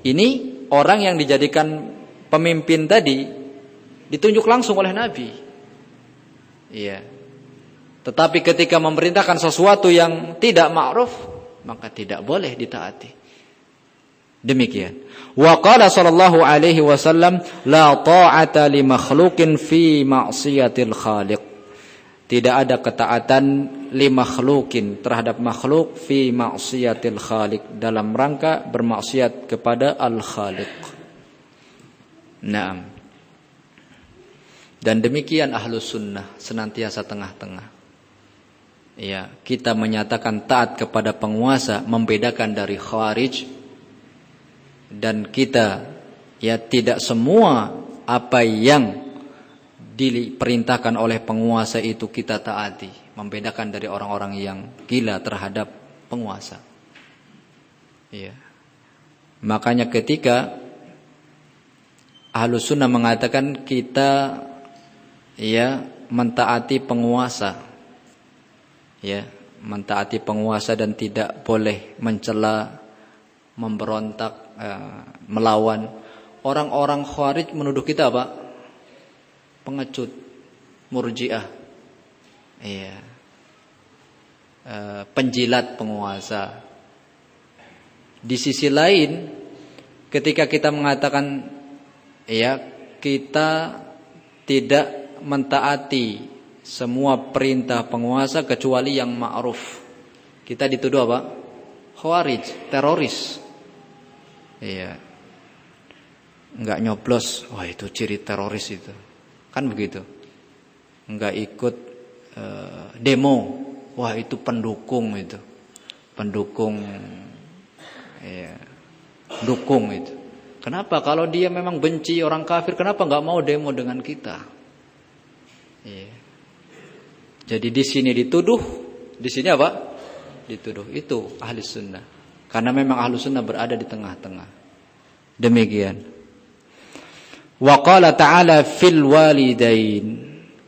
ini orang yang dijadikan pemimpin tadi ditunjuk langsung oleh Nabi. Iya. Tetapi ketika memerintahkan sesuatu yang tidak ma'ruf, maka tidak boleh ditaati. Demikian. Wa qala sallallahu alaihi wasallam, la ta'ata li makhluqin fi ma'siyatil khaliq. Tidak ada ketaatan li makhluqin, terhadap makhluk, fi ma'siyatil khaliq, dalam rangka bermaksiat kepada al-khaliq. Naam. Dan demikian ahlus sunnah, senantiasa tengah-tengah. Ya, kita menyatakan taat kepada penguasa, membedakan dari khawarij, dan kita ya tidak semua apa yang diperintahkan oleh penguasa itu kita taati, membedakan dari orang-orang yang gila terhadap penguasa. Ya. Makanya ketika Ahlus Sunnah mengatakan kita ya mentaati penguasa, ya, mentaati penguasa dan tidak boleh mencela, memberontak, melawan. Orang-orang Khawarij menuduh kita apa? Pengecut, Murji'ah, iya, penjilat penguasa. Di sisi lain, ketika kita mengatakan, ya, kita tidak mentaati semua perintah penguasa kecuali yang ma'ruf, kita dituduh apa? Khawarij, teroris. Iya. Enggak nyoblos, wah itu ciri teroris itu. Kan begitu. Enggak ikut demo, wah itu pendukung itu. Pendukung, ya, dukung itu. Kenapa? Kalau dia memang benci orang kafir, kenapa enggak mau demo dengan kita? Iya. Jadi di sini dituduh, di sini apa? Dituduh. Itu ahli sunnah. Karena memang ahli sunnah berada di tengah-tengah. Demikian. Wa qala ta'ala fil walidain.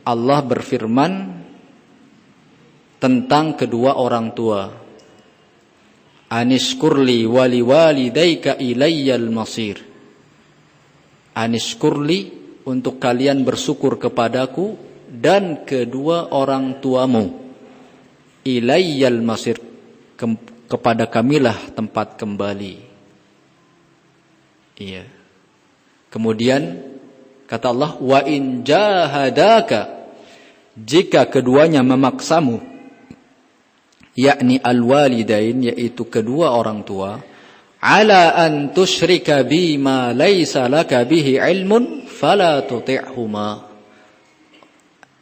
Allah berfirman tentang kedua orang tua. Anishkurli wali walidayka ilayyal masir. Anishkurli, untuk kalian bersyukur kepadaku dan kedua orang tuamu. Ilayyal masir, kepada kamilah tempat kembali. Iya. Kemudian kata Allah, wa in jahadaka, jika keduanya memaksamu, yakni al-walidain, yaitu kedua orang tua, ala an tusyrika bima laisa laka bihi ilmun fala tuti'huma,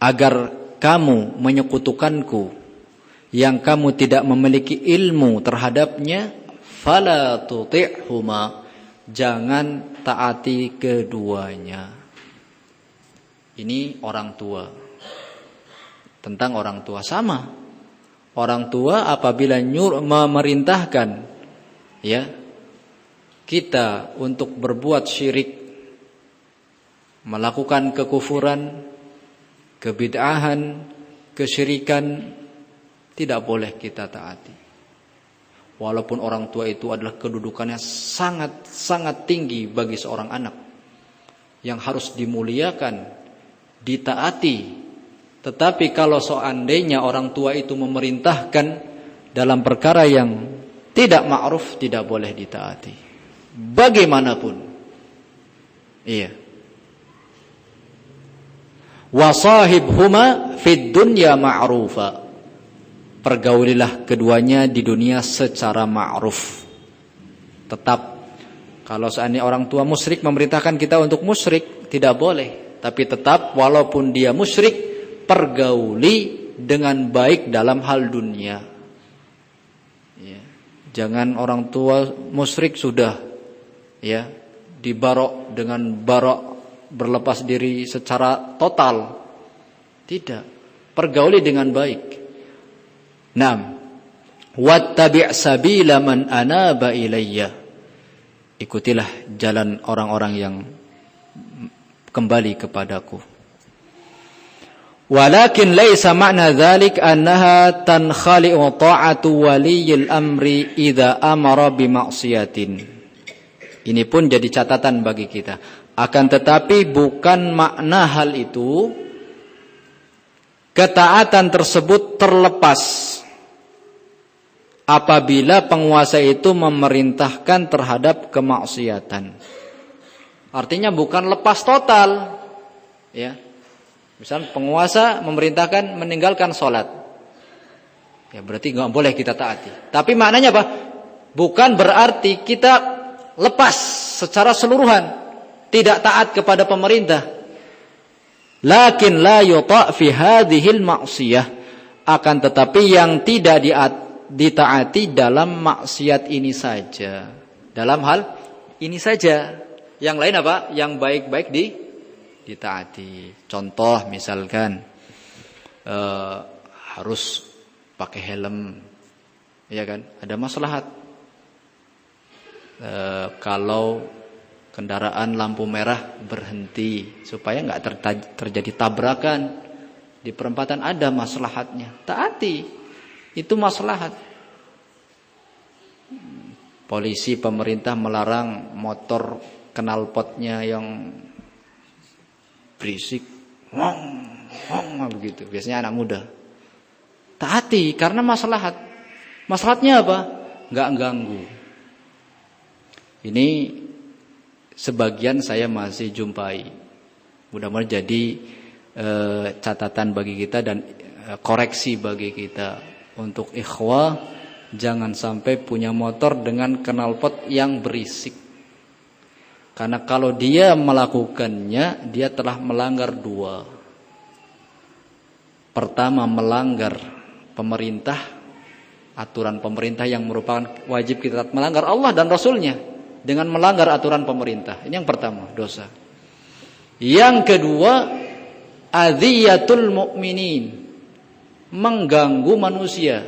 agar kamu menyekutukanku yang kamu tidak memiliki ilmu terhadapnya, fala tuti'huma, jangan taati keduanya. Ini orang tua. Tentang orang tua sama. Orang tua apabila memerintahkan ya kita untuk berbuat syirik, melakukan kekufuran, kebid'ahan, kesyirikan, tidak boleh kita taati. Walaupun orang tua itu adalah kedudukannya sangat tinggi bagi seorang anak yang harus dimuliakan, ditaati. Tetapi kalau seandainya orang tua itu memerintahkan dalam perkara yang tidak ma'ruf, tidak boleh ditaati. Bagaimanapun. Iya. Wasahibhuma fid dunya ma'rufa. Pergaulilah keduanya di dunia secara ma'ruf. Tetap kalau seandainya orang tua musyrik memerintahkan kita untuk musyrik, tidak boleh. Tapi tetap walaupun dia musyrik, pergauli dengan baik dalam hal dunia. Ya. Jangan orang tua musyrik sudah ya dibarok dengan barok, berlepas diri secara total. Tidak. Pergauli dengan baik. Naam, wattabi' sabila man anaba ilayya. Ikutilah jalan orang-orang yang kembali kepadaku. Walakin laisa ma'na dzalik annaha tankhali'u ta'atu waliyil amri idza amara bima'siyatin. Ini pun jadi catatan bagi kita. Akan tetapi bukan makna hal itu ketaatan tersebut terlepas apabila penguasa itu memerintahkan terhadap kemaksiatan. Artinya bukan lepas total. Ya. Misal penguasa memerintahkan meninggalkan sholat. Ya berarti nggak boleh kita taati. Tapi maknanya apa? Bukan berarti kita lepas secara seluruhan, tidak taat kepada pemerintah. Lakin la yuta' fi hadhil ma'siyah, akan tetapi yang tidak ditaati dalam maksiat ini saja. Dalam hal ini saja. Yang lain apa? Yang baik-baik ditaati. Contoh misalkan harus pakai helm, ya kan? Ada maslahat. Kalau kendaraan lampu merah berhenti supaya nggak terjadi tabrakan di perempatan, ada maslahatnya. Taati, itu maslahat. Polisi, pemerintah melarang motor knalpotnya yang berisik, begitu. Biasanya anak muda. Taati karena maslahat. Maslahatnya apa? Nggak ganggu. Ini sebagian saya masih jumpai. Mudah-mudahan jadi catatan bagi kita dan koreksi bagi kita. Untuk ikhwah, jangan sampai punya motor dengan knalpot yang berisik. Karena kalau dia melakukannya, dia telah melanggar dua. Pertama, melanggar pemerintah, aturan pemerintah yang merupakan wajib kita melanggar Allah dan Rasulnya. Dengan melanggar aturan pemerintah. Ini yang pertama, dosa. Yang kedua, adhiyatul mu'minin, mengganggu manusia,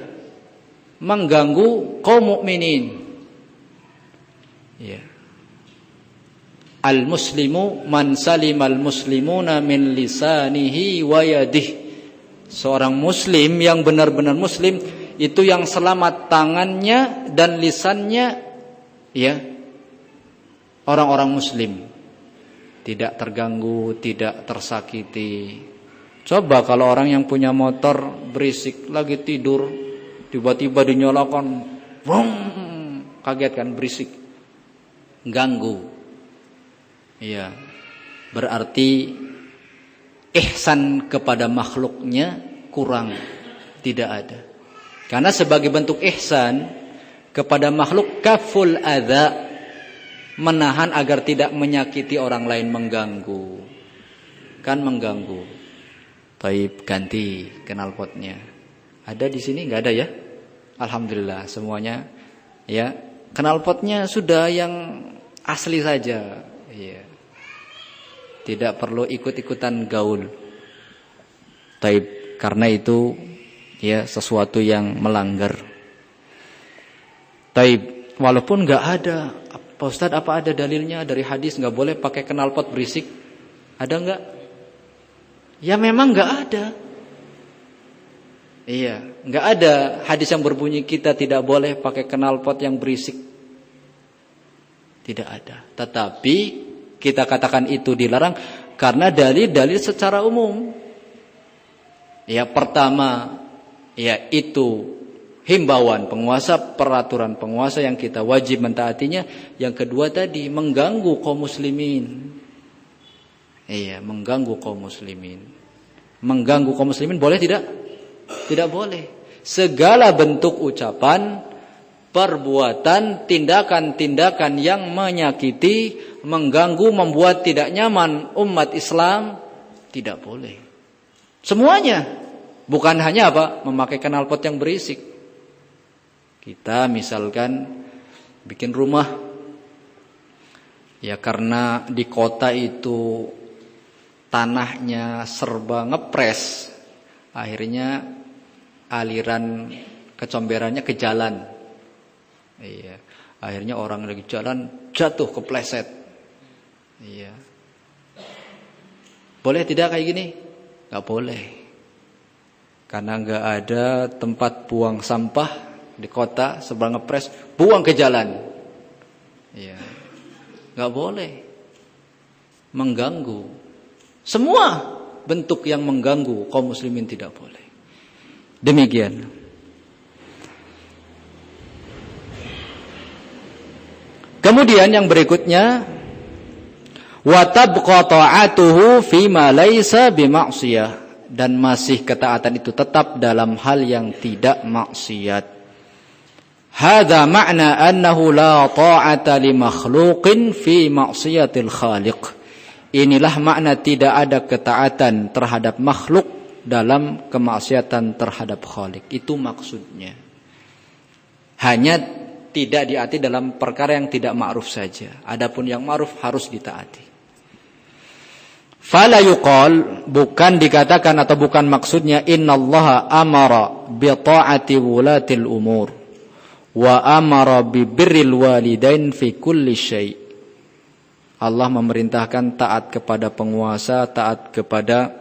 mengganggu kaum mukminin. Ya. Al-muslimu man salimal muslimuna min lisanihi wa yadihi. Seorang muslim yang benar-benar muslim itu yang selamat tangannya dan lisannya, ya. Orang-orang muslim tidak terganggu, tidak tersakiti. Coba kalau orang yang punya motor berisik, lagi tidur, tiba-tiba dinyalakan, wong, kaget kan, berisik, ganggu. Iya, berarti ihsan kepada makhluknya kurang, tidak ada. Karena sebagai bentuk ihsan, kepada makhluk kaful adza, menahan agar tidak menyakiti orang lain, mengganggu. Kan mengganggu. Baik, ganti knalpotnya. Ada di sini enggak ada ya? Alhamdulillah semuanya ya. Knalpotnya sudah yang asli saja. Ya. Tidak perlu ikut-ikutan gaul. Baik, karena itu ya sesuatu yang melanggar. Baik, walaupun enggak ada, Pak Ustadz, apa ada dalilnya dari hadis enggak boleh pakai knalpot berisik? Ada enggak? Ya memang enggak ada. Iya, enggak ada hadis yang berbunyi kita tidak boleh pakai knalpot yang berisik. Tidak ada. Tetapi kita katakan itu dilarang karena dalil-dalil secara umum. Ya, pertama ya itu himbauan penguasa, peraturan penguasa yang kita wajib mentaatinya. Yang kedua tadi mengganggu kaum muslimin. Iya, mengganggu kaum muslimin. Mengganggu kaum muslimin boleh tidak? Tidak boleh. Segala bentuk ucapan, perbuatan, tindakan-tindakan yang menyakiti, mengganggu, membuat tidak nyaman umat Islam tidak boleh. Semuanya. Bukan hanya apa? Memakai knalpot yang berisik. Kita misalkan bikin rumah, ya karena di kota itu tanahnya serba ngepres, akhirnya aliran kecomberannya ke jalan. Iya, akhirnya orang lagi jalan jatuh kepleset. Iya, boleh tidak kayak gini? Gak boleh, karena gak ada tempat buang sampah di kota, serba ngepres, buang ke jalan. Iya, gak boleh, mengganggu. Semua bentuk yang mengganggu kaum muslimin tidak boleh. Demikian. Kemudian yang berikutnya, wa tabqa ta'atuhu fi ma laisa bima'siyah, dan masih ketaatan itu tetap dalam hal yang tidak maksiat. Hadza ma'na annahu la ta'ata li makhluqin fi ma'siyatil khaliq. Inilah makna tidak ada ketaatan terhadap makhluk dalam kemaksiatan terhadap Khalik. Itu maksudnya. Hanya tidak diati dalam perkara yang tidak ma'ruf saja. Adapun yang ma'ruf harus ditaati. Fala yuqal, bukan dikatakan atau bukan maksudnya innallaha amara bi ta'ati wulatil umur wa amara bi birril walidain fi kulli syai'. Allah memerintahkan taat kepada penguasa, taat kepada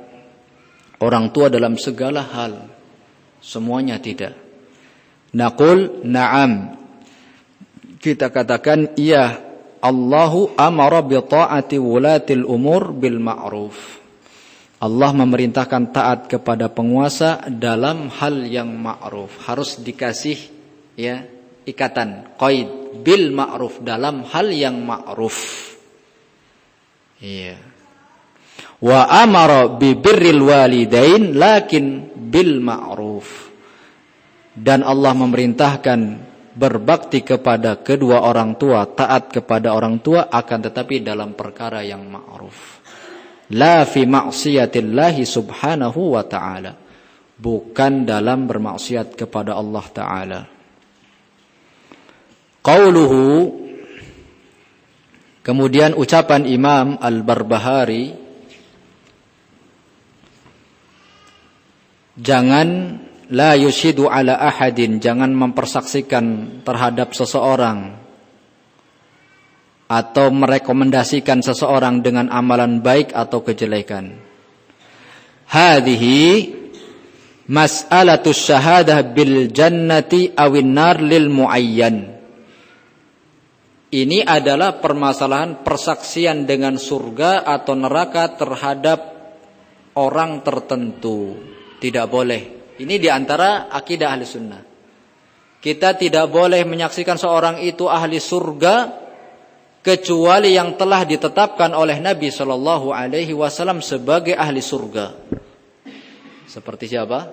orang tua dalam segala hal. Semuanya tidak. Naqul na'am. Kita katakan iya, Allahu amara bi ta'ati wulatil umur bil ma'ruf. Allah memerintahkan taat kepada penguasa dalam hal yang ma'ruf. Harus dikasih ya ikatan, qaid bil ma'ruf, dalam hal yang ma'ruf. Iya. Wa amara bi birril walidain lakin bil ma'ruf. Dan Allah memerintahkan berbakti kepada kedua orang tua, taat kepada orang tua, akan tetapi dalam perkara yang ma'ruf. La fi ma'siyatillahi subhanahu wa ta'ala. Bukan dalam bermaksiat kepada Allah Ta'ala. Qauluhu, kemudian ucapan Imam Al-Barbahari, jangan la yushidu ala ahadin, jangan mempersaksikan terhadap seseorang atau merekomendasikan seseorang dengan amalan baik atau kejelekan. Hadhihi mas'alatus syahadah bil jannati awin nar lil muayyan. Ini adalah permasalahan persaksian dengan surga atau neraka terhadap orang tertentu. Tidak boleh. Ini diantara akidah ahli sunnah. Kita tidak boleh menyaksikan seorang itu ahli surga kecuali yang telah ditetapkan oleh Nabi SAW sebagai ahli surga. Seperti siapa?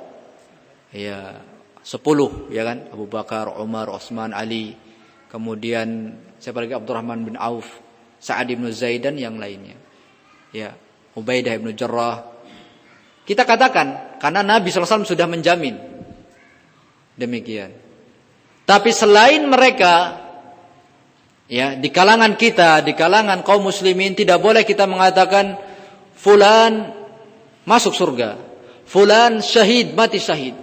Ya, 10, ya kan? Abu Bakar, Umar, Utsman, Ali. Kemudian siapa lagi? Abdurrahman bin Auf, Sa'ad bin Zaid dan yang lainnya. Ya, Ubaidah bin Jarrah. Kita katakan karena Nabi SAW sudah menjamin. Demikian. Tapi selain mereka, ya, di kalangan kita, di kalangan kaum muslimin tidak boleh kita mengatakan fulan masuk surga, fulan syahid, mati syahid.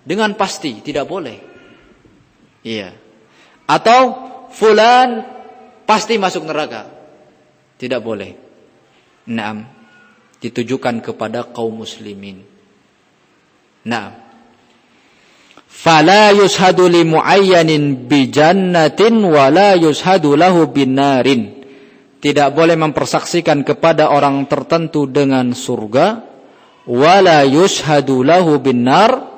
Dengan pasti tidak boleh. Iya. Atau fulan pasti masuk neraka. Tidak boleh. Naam. Ditujukan kepada kaum muslimin. Naam. Fala yushadu li muayyanin bi jannatin wa la yushadu lahu bin narin. Tidak boleh mempersaksikan kepada orang tertentu dengan surga, wa la yushadu lahu bin nar,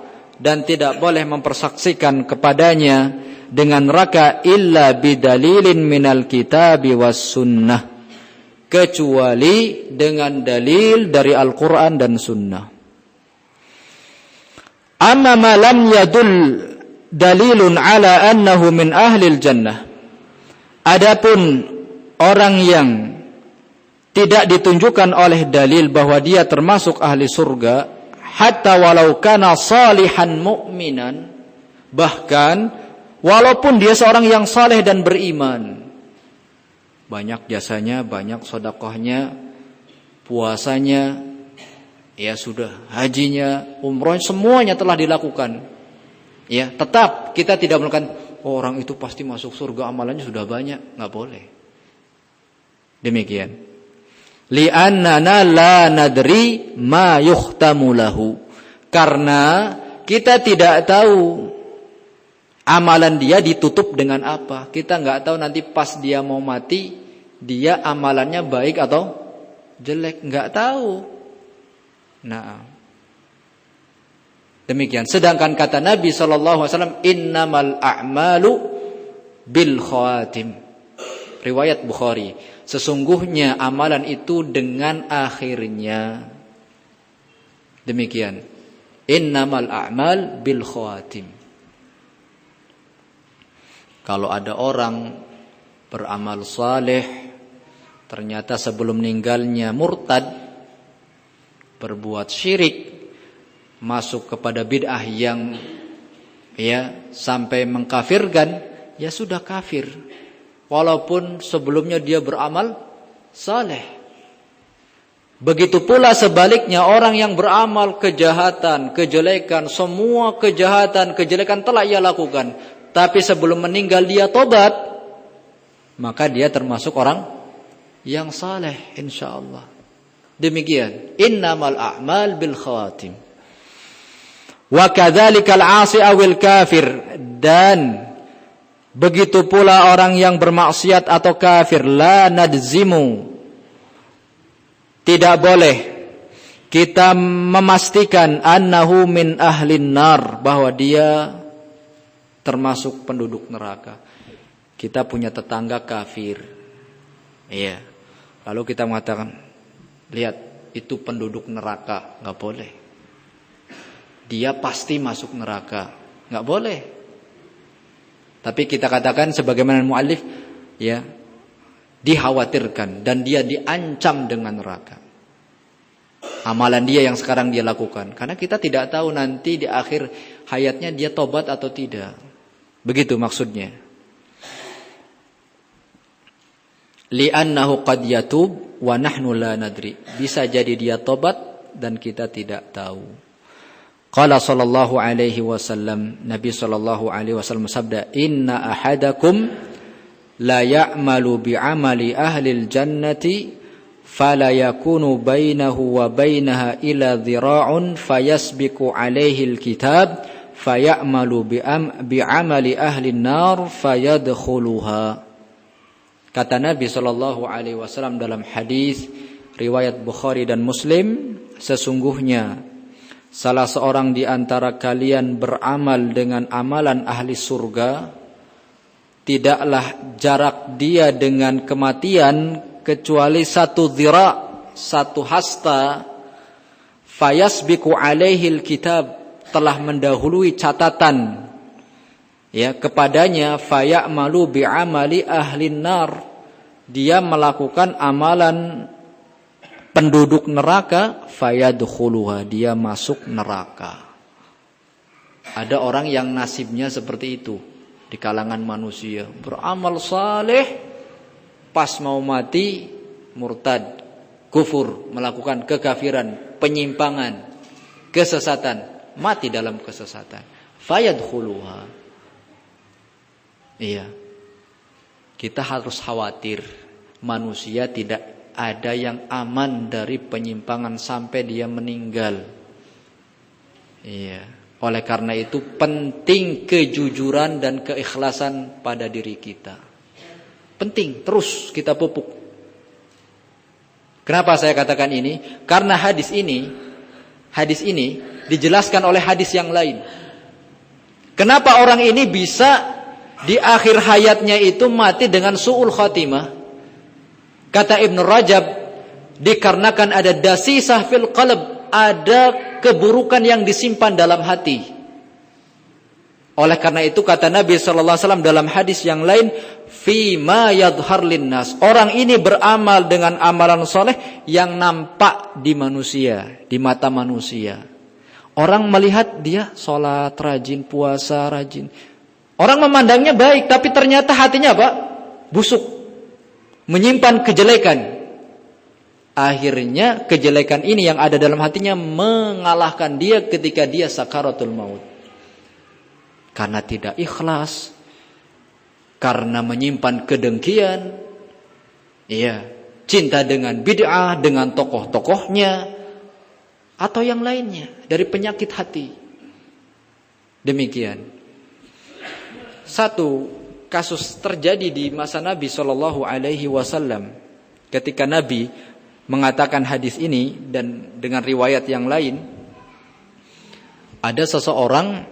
dan tidak boleh mempersaksikan kepadanya dengan neraka illa bidalilin minal kitabi was sunnah, kecuali dengan dalil dari Al-Quran dan Sunnah. Amma ma lam yadul dalilun ala annahu min ahlil jannah. Adapun orang yang tidak ditunjukkan oleh dalil bahwa dia termasuk ahli surga, hatta walau kana salihan mu'minan, bahkan walaupun dia seorang yang saleh dan beriman, banyak jasanya, banyak sedekahnya, puasanya, ya sudah, hajinya, umroh, semuanya telah dilakukan. Ya, tetap kita tidak melakukan orang itu pasti masuk surga, amalannya sudah banyak, enggak boleh. Demikian. Li'annana la nadri ma yukhtamu lahu. Karena kita tidak tahu amalan dia ditutup dengan apa. Kita enggak tahu nanti pas dia mau mati, dia amalannya baik atau jelek, enggak tahu. Nah, demikian. Sedangkan kata Nabi SAW, innamal a'malu bil khawatim. Riwayat Bukhari. Sesungguhnya amalan itu dengan akhirnya. Demikian. Innamal a'mal bil khawatim. Kalau ada orang beramal saleh, ternyata sebelum meninggalnya murtad, berbuat syirik, masuk kepada bid'ah yang ya sampai mengkafirkan, ya sudah kafir. Walaupun sebelumnya dia beramal saleh. Begitu pula sebaliknya, orang yang beramal kejahatan, kejelekan, semua kejahatan, kejelekan telah ia lakukan, tapi sebelum meninggal dia tobat, maka dia termasuk orang yang saleh insyaallah. Demikian, innamal a'mal bil khawatim. Wa kadzalikal 'asi awil kafir, dan begitu pula orang yang bermaksiat atau kafir, la nadzmu, tidak boleh kita memastikan annahu min ahlin nar, bahwa dia termasuk penduduk neraka. Kita punya tetangga kafir, iya, lalu kita mengatakan, lihat itu penduduk neraka, nggak boleh. Dia pasti masuk neraka, nggak boleh. Tapi kita katakan sebagaimana muallif, ya, dikhawatirkan dan dia diancam dengan neraka. Amalan dia yang sekarang dia lakukan, karena kita tidak tahu nanti di akhir hayatnya dia tobat atau tidak. Begitu maksudnya. Li'annahu qad yatub wa nahnu la nadri. Bisa jadi dia tobat dan kita tidak tahu. Qala sallallahu alaihi wasallam, Nabi sallallahu alaihi wasallam sabda, inna ahadakum la ya'malu bi'amali ahlil jannati fala yakunu bainahu wa bainaha ila dhira'un fayasbiqu alaihi alkitab fayamalu bi'amali ahlin nar fayadkhuluha. Kata Nabi sallallahu alaihi wasallam dalam hadis riwayat Bukhari dan Muslim, sesungguhnya salah seorang di antara kalian beramal dengan amalan ahli surga, tidaklah jarak dia dengan kematian kecuali satu dhira', satu hasta, fayasbiqu alaihi alkitab, telah mendahului catatan ya kepadanya, fayamalu bi'amali ahlin nar, dia melakukan amalan penduduk neraka, fayadkhuluha, dia masuk neraka. Ada orang yang nasibnya seperti itu di kalangan manusia, beramal saleh, pas mau mati murtad, kufur, melakukan kekafiran, penyimpangan, kesesatan, mati dalam kesesatan, fayadkhuluha. Iya, kita harus khawatir manusia tidak ada yang aman dari penyimpangan sampai dia meninggal. Iya, oleh karena itu penting kejujuran dan keikhlasan pada diri kita. Penting, terus kita pupuk. Kenapa saya katakan ini? Karena hadis ini dijelaskan oleh hadis yang lain. Kenapa orang ini bisa di akhir hayatnya itu mati dengan su'ul khatimah? Kata Ibn Rajab, dikarenakan ada dasisah fil qalb, ada keburukan yang disimpan dalam hati. Oleh karena itu kata Nabi sallallahu alaihi wasallam dalam hadis yang lain, fi ma yadhhar linnas, orang ini beramal dengan amalan soleh yang nampak di manusia, di mata manusia. Orang melihat dia sholat rajin, puasa rajin. Orang memandangnya baik, tapi ternyata hatinya apa? Busuk, menyimpan kejelekan. Akhirnya kejelekan ini yang ada dalam hatinya mengalahkan dia ketika dia sakaratul maut. Karena tidak ikhlas, karena menyimpan kedengkian, iya, cinta dengan bid'ah, dengan tokoh-tokohnya, atau yang lainnya dari penyakit hati. Demikian. Satu kasus terjadi di masa Nabi Shallallahu Alaihi Wasallam ketika Nabi mengatakan hadis ini dan dengan riwayat yang lain, ada seseorang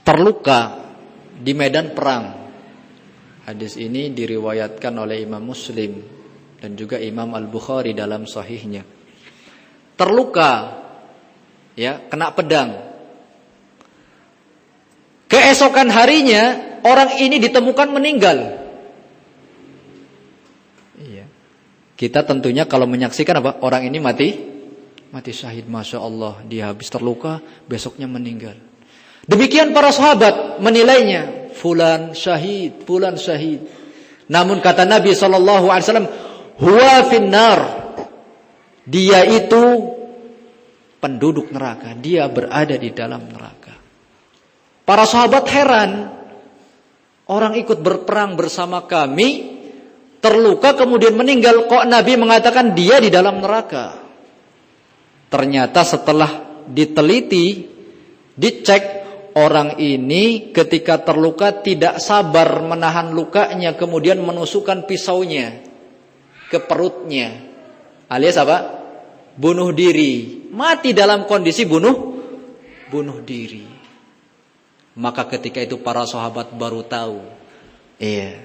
terluka di medan perang. Hadis ini diriwayatkan oleh Imam Muslim dan juga Imam Al-Bukhari dalam sahihnya. Terluka, ya, kena pedang. Keesokan harinya orang ini ditemukan meninggal. Iya. Kita tentunya kalau menyaksikan apa? Orang ini mati syahid, masya Allah, dia habis terluka, besoknya meninggal. Demikian para sahabat menilainya, fulan syahid, fulan syahid. Namun kata Nabi SAW, huwa finnar, dia itu penduduk neraka, dia berada di dalam neraka. Para sahabat heran, orang ikut berperang bersama kami, terluka kemudian meninggal, kok Nabi mengatakan dia di dalam neraka? Ternyata setelah diteliti, dicek, orang ini ketika terluka tidak sabar menahan lukanya, kemudian menusukkan pisaunya ke perutnya, alias apa? Bunuh diri. Mati dalam kondisi bunuh diri. Maka ketika itu para sahabat baru tahu, iya,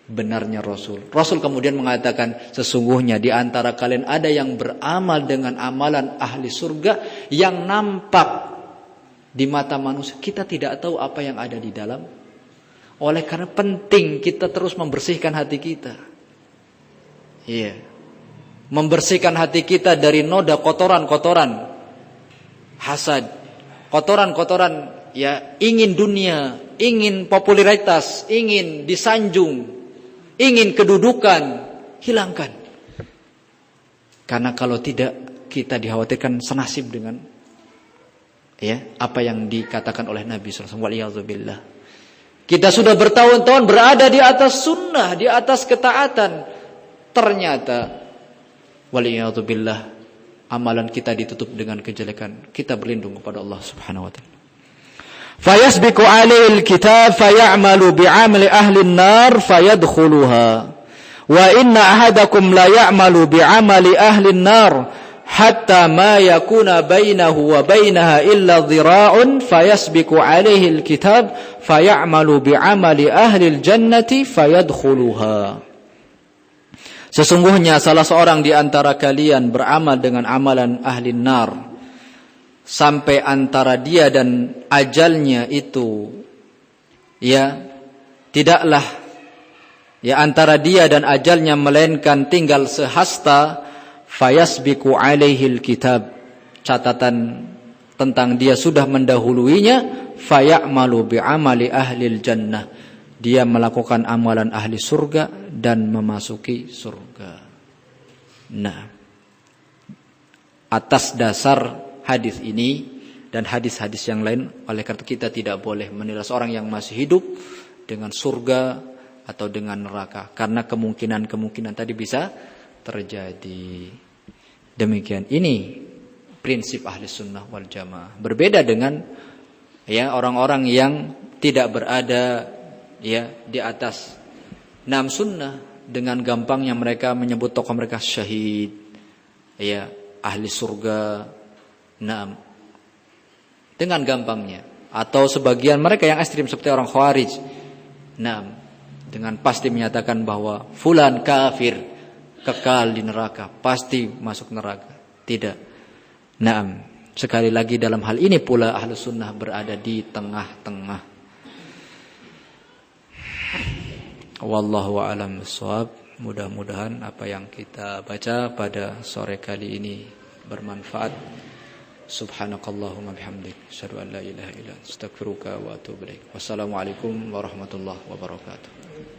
benarnya Rasul. Rasul kemudian mengatakan, sesungguhnya di antara kalian ada yang beramal dengan amalan ahli surga yang nampak di mata manusia. Kita tidak tahu apa yang ada di dalam. Oleh karena penting kita terus membersihkan hati kita. Iya. Membersihkan hati kita dari noda kotoran-kotoran hasad, kotoran-kotoran, ya, ingin dunia, ingin popularitas, ingin disanjung, ingin kedudukan, hilangkan. Karena kalau tidak, kita dikhawatirkan senasib dengan, ya, apa yang dikatakan oleh Nabi SAW. Waliyadzubillah. Kita sudah bertahun-tahun berada di atas sunnah, di atas ketaatan. Ternyata, waliyadzubillah, amalan kita ditutup dengan kejelekan. Kita berlindung kepada Allah Subhanahu Wa Taala. Fayasbiqu alaihi alkitab fayamalu bi'amali ahli an-nar fayadkhuluha. Wa inna ahadakum la ya'malu bi'amali ahli an-nar hatta ma yakuna bainahu wa bainaha illa dhira'un fayasbiqu alaihi alkitab fayamalu bi'amali ahli al-jannati fayadkhuluha. Sesungguhnya salah seorang di antara kalian beramal dengan amalan ahli nar sampai antara dia dan ajalnya itu ya tidaklah ya antara dia dan ajalnya melainkan tinggal sehasta, fayasbiqu alaihil kitab, catatan tentang dia sudah mendahuluinya, fayamalu bi'amali ahlil jannah, dia melakukan amalan ahli surga dan memasuki surga. Nah, atas dasar hadis ini dan hadis-hadis yang lain, oleh karena kita tidak boleh menilai seorang yang masih hidup dengan surga atau dengan neraka, karena kemungkinan tadi bisa terjadi. Demikian ini prinsip ahli sunnah wal jamaah. Berbeda dengan ya orang-orang yang tidak berada ya di atas enam sunnah, dengan gampangnya mereka menyebut tokoh mereka syahid, ya ahli surga, dengan gampangnya. Atau sebagian mereka yang ekstrim seperti orang Khawarij, dengan pasti menyatakan bahwa fulan kafir, kekal di neraka, pasti masuk neraka. Tidak. Sekali lagi dalam hal ini pula Ahlus Sunnah berada di tengah-tengah. Wallahu a'lam bishawab. Mudah-mudahan apa yang kita baca pada sore kali ini bermanfaat. Subhanakallahumma bihamdik, asyhadu an la ilaha illa anta, astaghfiruka wa atubu ilaik. Wassalamualaikum warahmatullahi wabarakatuh.